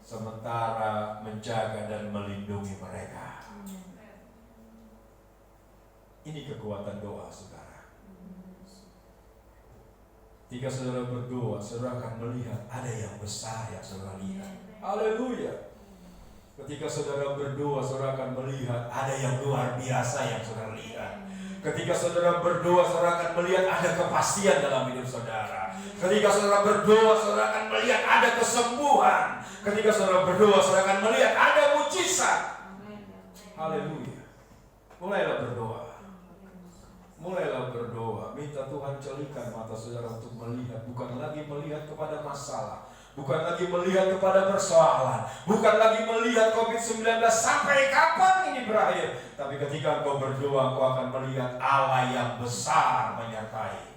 C: sementara menjaga dan melindungi mereka. Ini kekuatan doa, saudara. Ketika saudara berdoa, saudara akan melihat ada yang besar yang saudara lihat. Haleluya. Ketika saudara berdoa, saudara akan melihat ada yang luar biasa yang saudara lihat. Ketika saudara berdoa, saudara akan melihat ada kepastian dalam hidup saudara. Ketika saudara berdoa, saudara akan melihat ada kesembuhan. Ketika saudara berdoa, saudara akan melihat ada mujizat. Haleluya. Mulailah berdoa. Mulailah berdoa, minta Tuhan celikan mata saudara untuk melihat, bukan lagi melihat kepada masalah, bukan lagi melihat kepada persoalan, bukan lagi melihat COVID-19 sampai kapan ini berakhir. Tapi ketika engkau berdoa, engkau akan melihat Allah yang besar menyertai,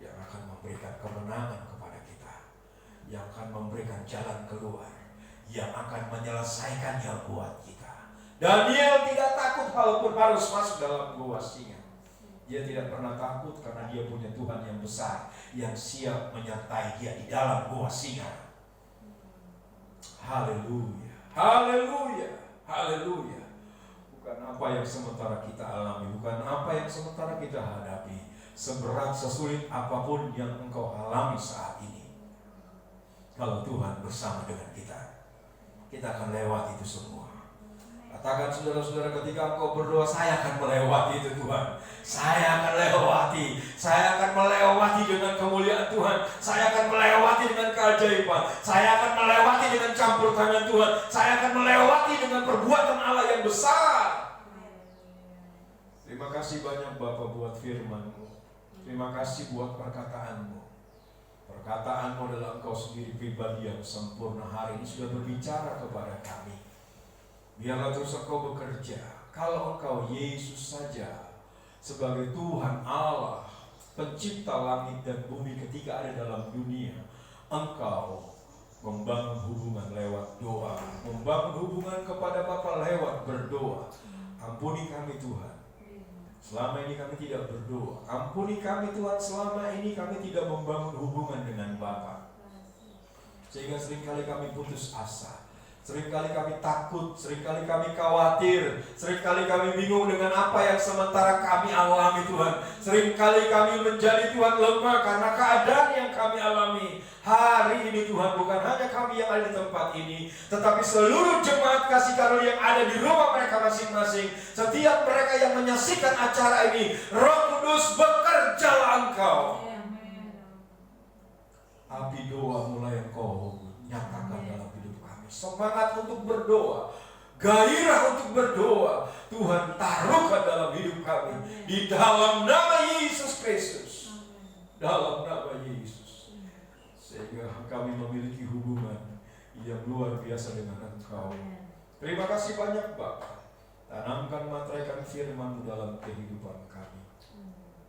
C: yang akan memberikan kemenangan kepada kita, yang akan memberikan jalan keluar, yang akan menyelesaikannya buat kita. Daniel tidak takut walaupun harus masuk dalam gua singa. Dia tidak pernah takut karena dia punya Tuhan yang besar yang siap menyertai dia di dalam gua singa. Haleluya. Haleluya. Haleluya. Bukan apa yang sementara kita alami, bukan apa yang sementara kita hadapi, seberat sesulit apapun yang engkau alami saat ini, kalau Tuhan bersama dengan kita, kita akan lewati itu semua. Katakan saudara-saudara, ketika engkau berdoa, saya akan melewati itu Tuhan. Saya akan lewati. Saya akan melewati dengan kemuliaan Tuhan. Saya akan melewati dengan keajaiban. Saya akan melewati dengan campur tangan Tuhan. Saya akan melewati dengan perbuatan Allah yang besar. 15 Terima kasih banyak Bapa buat firman-Mu. Terima kasih buat perkataan-Mu. Perkataan-Mu adalah Engkau sendiri pribadi yang sempurna. Hari ini sudah berbicara kepada kami. Biarlah terus Engkau bekerja. Kalau Engkau Yesus saja sebagai Tuhan Allah, pencipta langit dan bumi ketika ada dalam dunia, Engkau membangun hubungan lewat doa, membangun hubungan kepada Bapa lewat berdoa. Ampuni kami Tuhan, selama ini kami tidak berdoa. Ampuni kami Tuhan, selama ini kami tidak membangun hubungan dengan Bapa, sehingga seringkali kami putus asa. Seringkali kami takut, seringkali kami khawatir, seringkali kami bingung dengan apa yang sementara kami alami Tuhan. Seringkali kami menjadi Tuhan lemah karena keadaan yang kami alami. Hari ini Tuhan, bukan hanya kami yang ada di tempat ini, tetapi seluruh jemaat kasih karunia yang ada di rumah mereka masing-masing. Setiap mereka yang menyaksikan acara ini, Roh Kudus bekerjalah Engkau. Api doa mulai Engkau nyatakan dalam hidup kami. Semangat untuk berdoa, gairah untuk berdoa, Tuhan taruhkan dalam hidup kami. Di dalam nama Yesus Kristus. Dalam nama Yesus. Sehingga kami memiliki hubungan yang luar biasa dengan Engkau. Terima kasih banyak Bapa. Tanamkan, materaikan firman-Mu dalam kehidupan kami.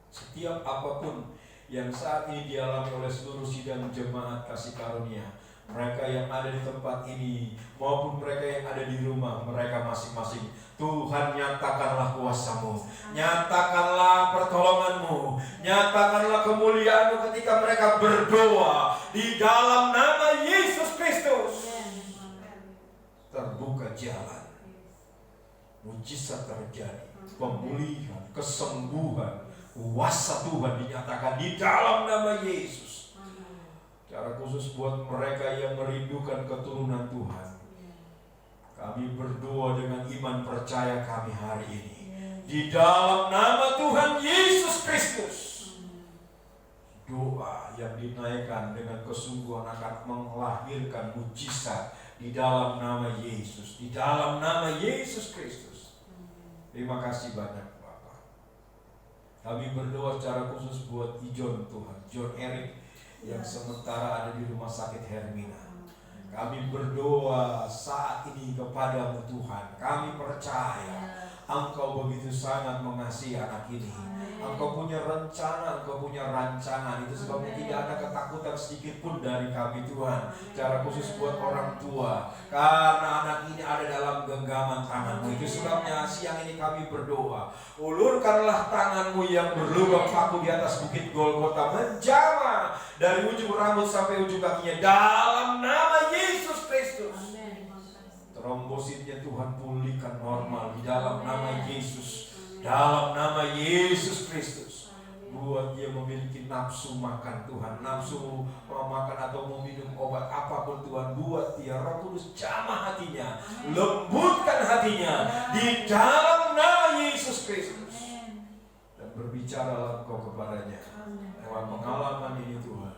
C: Setiap apapun yang saat ini dialami oleh seluruh sidang jemaat kasih karunia, mereka yang ada di tempat ini maupun mereka yang ada di rumah mereka masing-masing, Tuhan nyatakanlah kuasa-Mu, nyatakanlah pertolongan-Mu, nyatakanlah kemuliaan-Mu ketika mereka berdoa di dalam nama Yesus Kristus. Terbuka jalan, mujizat terjadi, pemulihan, kesembuhan, kuasa Tuhan dinyatakan di dalam nama Yesus. Secara khusus buat mereka yang merindukan keturunan Tuhan, kami berdoa dengan iman percaya kami hari ini di dalam nama Tuhan Yesus Kristus. Doa yang dinaikkan dengan kesungguhan akan melahirkan mujizat di dalam nama Yesus, di dalam nama Yesus Kristus. Terima kasih banyak Bapak. Kami berdoa secara khusus buat John Tuhan, John Eric yang sementara ada di rumah sakit Hermina. Kami berdoa saat ini kepadamu Tuhan. Kami percaya Engkau begitu sangat mengasihi anak ini. Engkau punya rencana, Engkau punya rancangan. Itu sebabnya tidak ada ketakutan sedikit pun dari kami Tuhan. Secara khusus buat orang tua, karena anak ini ada dalam genggaman tangan-Mu. Itu sebabnya siang ini kami berdoa, ulurkanlah tangan-Mu yang berlubang paku di atas bukit Golgota, menjamah dari ujung rambut sampai ujung kakinya dalam nama Yesus Kristus. Trombositnya Tuhan pulihkan normal di dalam nama Yesus. Dalam nama Yesus Kristus. Buat dia memiliki nafsu makan Tuhan, nafsu makan atau meminum obat apapun Tuhan, buat dia Roh Kudus jamah hatinya, lembutkan hatinya di dalam nama Yesus Kristus. Dan berbicaralah Engkau kepadanya lewat pengalaman ini Tuhan.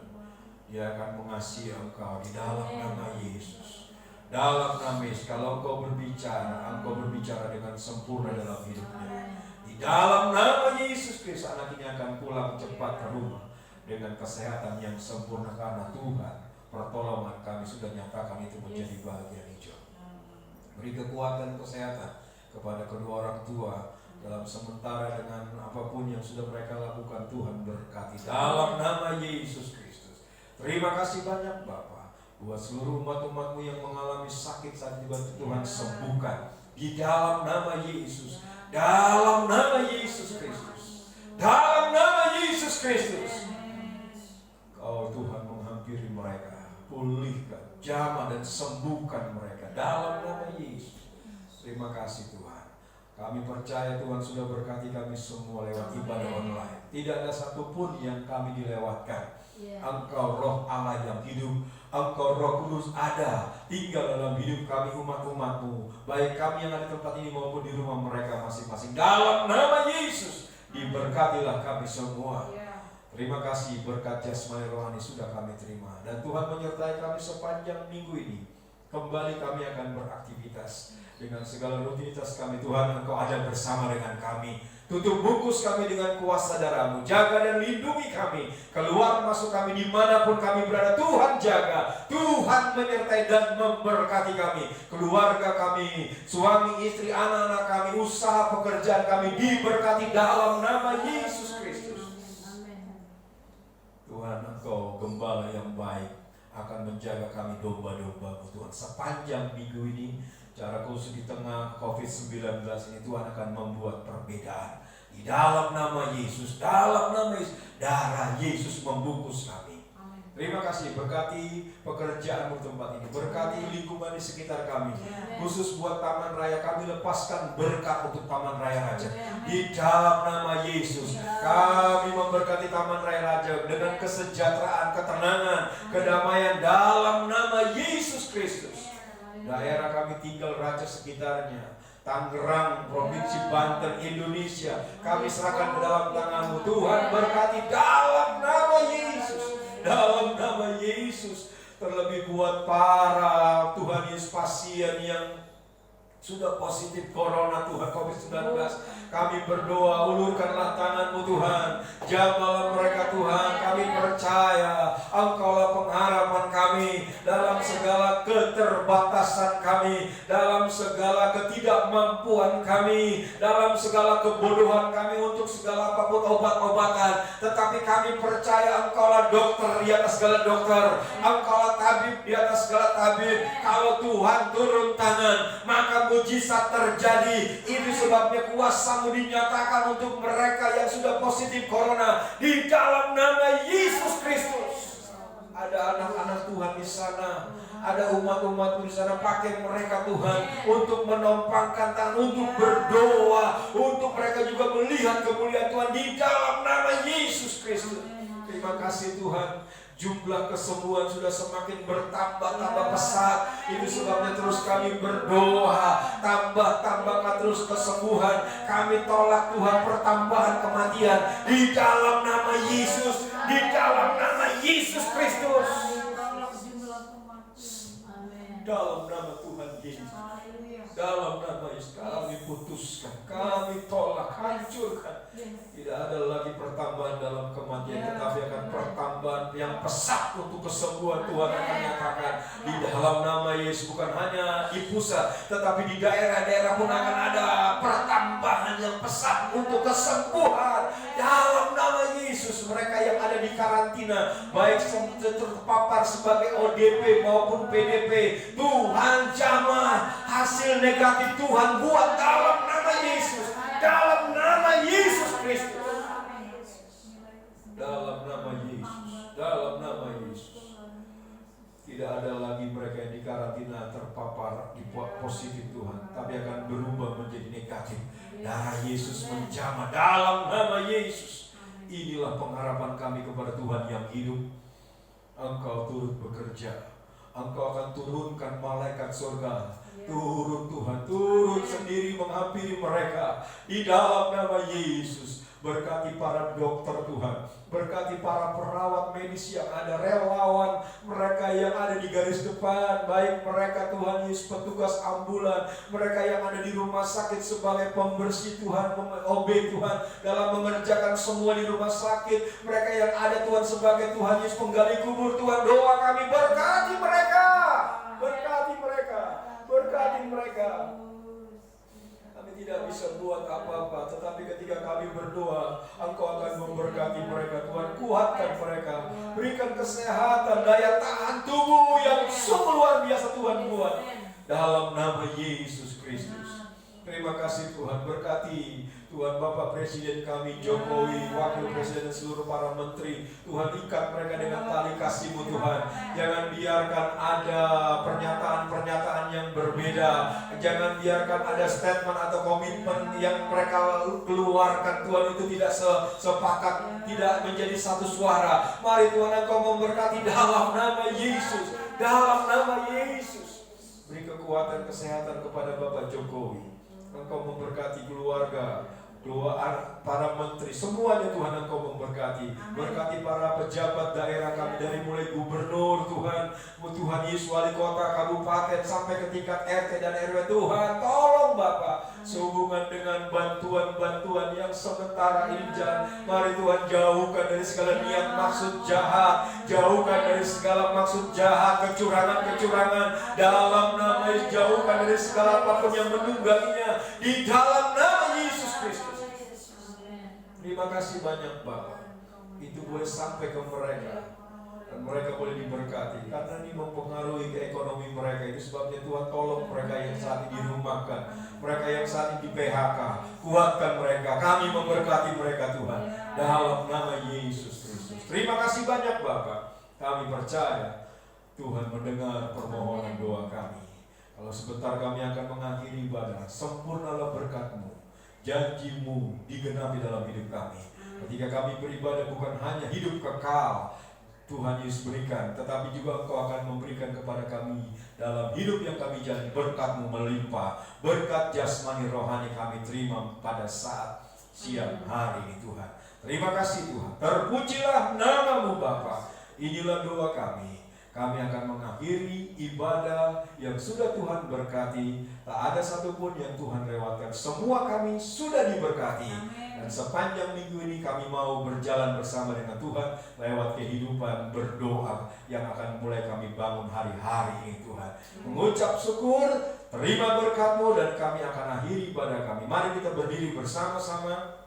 C: Dia akan mengasihi Engkau di dalam nama Yesus. Dalam nama Yesus, kalau Engkau berbicara dengan sempurna dalam hidupnya. Di dalam nama Yesus Kristus, anak ini akan pulang cepat ke rumah dengan kesehatan yang sempurna karena Tuhan pertolongan kami sudah nyatakan itu menjadi bahagian hijau. Beri kekuatan kesehatan kepada kedua orang tua dalam sementara dengan apapun yang sudah mereka lakukan. Tuhan berkati dalam nama Yesus Kristus. Terima kasih banyak Bapak. Buat seluruh umat-umat-Mu yang mengalami sakit saat dibantu Tuhan sembuhkan di dalam nama Yesus, dalam nama Yesus Kristus, dalam nama Yesus Kristus. Kau Tuhan menghampiri mereka, pulihkan, jamah dan sembuhkan mereka dalam nama Yesus. Terima kasih Tuhan. Kami percaya Tuhan sudah berkati kami semua lewat ibadah online. Tidak ada satupun yang kami dilewatkan. Engkau Roh Allah yang hidup, Engkau Roh Kudus ada, tinggal dalam hidup kami umat-umat-Mu, baik kami yang ada di tempat ini maupun di rumah mereka masing-masing. Dalam nama Yesus, diberkatilah kami semua. Terima kasih berkat jasmani rohani sudah kami terima. Dan Tuhan menyertai kami sepanjang minggu ini. Kembali kami akan beraktivitas Dengan segala rutinitas kami Tuhan, Engkau ada bersama dengan kami. Tutup bungkus kami dengan kuasa darah-Mu. Jaga dan lindungi kami. Keluar masuk kami dimanapun kami berada. Tuhan jaga. Tuhan menyertai dan memberkati kami. Keluarga kami, suami, istri, anak-anak kami, usaha pekerjaan kami diberkati dalam nama Yesus Kristus. Tuhan, Engkau gembala yang baik akan menjaga kami domba-domba-Mu Tuhan. Sepanjang minggu ini, cara khusus di tengah COVID-19 ini, Tuhan akan membuat perbedaan. Di dalam nama Yesus, dalam nama Yesus, darah Yesus membungkus kami. Terima kasih, berkati pekerjaan-Mu tempat ini, berkati lingkungan di sekitar kami. Khusus buat Taman Raya, kami lepaskan berkat untuk Taman Raya Raja. Di dalam nama Yesus, kami memberkati Taman Raya Raja dengan kesejahteraan, ketenangan, kedamaian dalam nama Yesus Kristus. Daerah kami tinggal Raja sekitarnya, Tangerang, Provinsi Banten, Indonesia, kami serahkan ke dalam tangan-Mu. Tuhan berkati dalam nama Yesus. Dalam nama Yesus. Terlebih buat para Tuhan Yesus pasien yang sudah positif corona Tuhan COVID-19, kami berdoa, ulurkanlah tangan-Mu Tuhan, jamalah mereka Tuhan. Kami percaya Engkaulah pengharapan kami dalam segala keterbatasan kami, dalam segala ketidakmampuan kami, dalam segala kebodohan kami untuk segala apapun obat-obatan. Tetapi kami percaya Engkaulah dokter di atas segala dokter, Engkaulah tabib di atas segala tabib. Kalau Tuhan turun tangan, maka mujizat terjadi. Itu sebabnya kuasa-Mu dinyatakan untuk mereka yang sudah positif corona di dalam nama Yesus Kristus. Ada anak-anak Tuhan di sana, ada umat-umat di sana. Pakai mereka Tuhan untuk menompangkan tangan, untuk berdoa, untuk mereka juga melihat kemuliaan Tuhan di dalam nama Yesus Kristus. Terima kasih Tuhan. Jumlah kesembuhan sudah semakin bertambah pesat. Itu sebabnya terus kami berdoa, tambahkan terus kesembuhan. Kami tolak Tuhan pertambahan kematian di dalam nama Yesus, di dalam nama Yesus Kristus. Dalam nama Tuhan Yesus, dalam nama Yesus kami putuskan, kami tolak, hancurkan. Tidak ada lagi pertambahan dalam kematian, tetapi akan pertambahan yang pesat untuk kesembuhan. Tuhan akan nyatakan di dalam nama Yesus. Bukan hanya di pusat, tetapi di daerah-daerah pun akan ada pertambahan yang pesat untuk kesembuhan dalam nama Yesus. Mereka yang ada di karantina, baik terpapar sebagai ODP maupun PDP, Tuhan jamah hasil negatif Tuhan buat dalam nama Yesus, dalam nama Yesus Kristus, dalam nama Yesus, dalam nama Yesus. Tidak ada lagi mereka yang di karantina terpapar dibuat positif Tuhan, tapi akan berubah menjadi negatif. Darah Yesus menjamah dalam nama Yesus. Inilah pengharapan kami kepada Tuhan yang hidup. Engkau turut bekerja, Engkau akan turunkan malaikat surga. Turun Tuhan, turun sendiri menghampiri mereka di dalam nama Yesus. Berkati para dokter Tuhan, berkati para perawat medis yang ada, relawan, mereka yang ada di garis depan, baik mereka Tuhan Yesus petugas ambulan, mereka yang ada di rumah sakit sebagai pembersih Tuhan, OB Tuhan, dalam mengerjakan semua di rumah sakit, mereka yang ada Tuhan sebagai Tuhan Yesus penggali kubur Tuhan. Doa kami, berkati mereka, berkati mereka, berkati mereka. Tidak bisa buat apa-apa, tetapi ketika kami berdoa, Engkau akan memberkati mereka. Tuhan, kuatkan mereka, berikan kesehatan, daya tahan tubuh yang sungguh luar biasa Tuhan buat dalam nama Yesus Kristus. Terima kasih Tuhan, berkati Tuhan Bapak Presiden kami Jokowi, Wakil Presiden dan seluruh para menteri. Tuhan, ikat mereka dengan tali kasih-Mu Tuhan. Jangan biarkan ada pernyataan-pernyataan yang berbeda. Jangan biarkan ada statement atau komitmen yang mereka keluarkan Tuhan itu tidak sepakat, tidak menjadi satu suara. Mari Tuhan, Engkau memberkati dalam nama Yesus, dalam nama Yesus. Beri kekuatan kesehatan kepada Bapak Jokowi. Engkau memberkati keluarga doa para menteri, semuanya Tuhan Engkau memberkati. Berkati para pejabat daerah kami dari mulai gubernur Tuhan, Tuhan Yesus, wali kota, kabupaten sampai ke tingkat RT dan RW. Tuhan tolong Bapa, sehubungan dengan bantuan-bantuan yang sementara ini, mari Tuhan jauhkan dari segala niat maksud jahat, jauhkan dari segala maksud jahat, kecurangan-kecurangan dalam nama Yesus, jauhkan dari segala apapun yang menungganginya di dalam nama Yesus Kristus. Terima kasih banyak Bapak, itu boleh sampai ke mereka dan mereka boleh diberkati karena ini mempengaruhi ke ekonomi mereka. Itu sebabnya Tuhan tolong mereka yang saat ini dirumahkan, mereka yang saat ini di PHK, kuatkan mereka. Kami memberkati mereka Tuhan dalam nama Yesus Kristus. Terima kasih banyak Bapak, kami percaya Tuhan mendengar permohonan doa kami. Kalau sebentar kami akan mengakhiri ibadah, sempurnalah berkat-Mu, janji-Mu digenapi dalam hidup kami. Ketika kami beribadah bukan hanya hidup kekal Tuhan Yesus berikan, tetapi juga Engkau akan memberikan kepada kami dalam hidup yang kami jalani. Berkat-Mu melimpah, berkat jasmani rohani kami terima pada saat siang hari ini Tuhan. Terima kasih Tuhan, terpujilah nama-Mu Bapa. Inilah doa kami. Kami akan mengakhiri ibadah yang sudah Tuhan berkati. Tak ada satupun yang Tuhan lewatkan. Semua kami sudah diberkati. Dan sepanjang minggu ini kami mau berjalan bersama dengan Tuhan lewat kehidupan berdoa yang akan mulai kami bangun hari-hari ini Tuhan. Mengucap syukur, terima berkat-Mu, dan kami akan akhiri ibadah kami. Mari kita berdiri bersama-sama.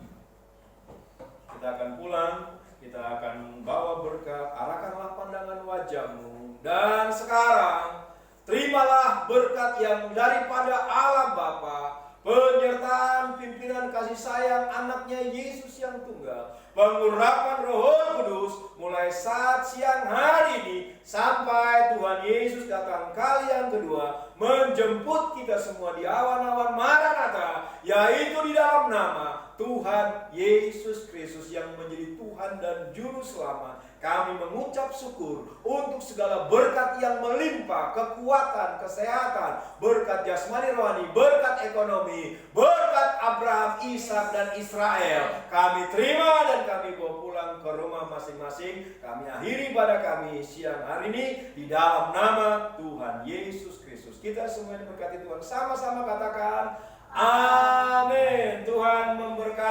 C: Kita akan pulang. Kita akan bawa berkat, arahkanlah pandangan wajah-Mu. Dan sekarang, terimalah berkat yang daripada Allah Bapa, penyertaan pimpinan kasih sayang anaknya Yesus yang tunggal, pengurapan Roh Kudus mulai saat siang hari ini sampai Tuhan Yesus datang kali yang kedua menjemput kita semua di awan-awan Maranatha, yaitu di dalam nama Tuhan Yesus Kristus yang menjadi Tuhan dan Juru Selamat. Kami mengucap syukur untuk segala berkat yang melimpah, kekuatan, kesehatan, berkat jasmani rohani, berkat ekonomi, berkat Abraham, Ishak, dan Israel. Kami terima dan kami bawa pulang ke rumah masing-masing. Kami akhiri ibadah kami siang hari ini di dalam nama Tuhan Yesus Kristus. Kita semua diberkati Tuhan. Sama-sama katakan amin. Tuhan memberkati.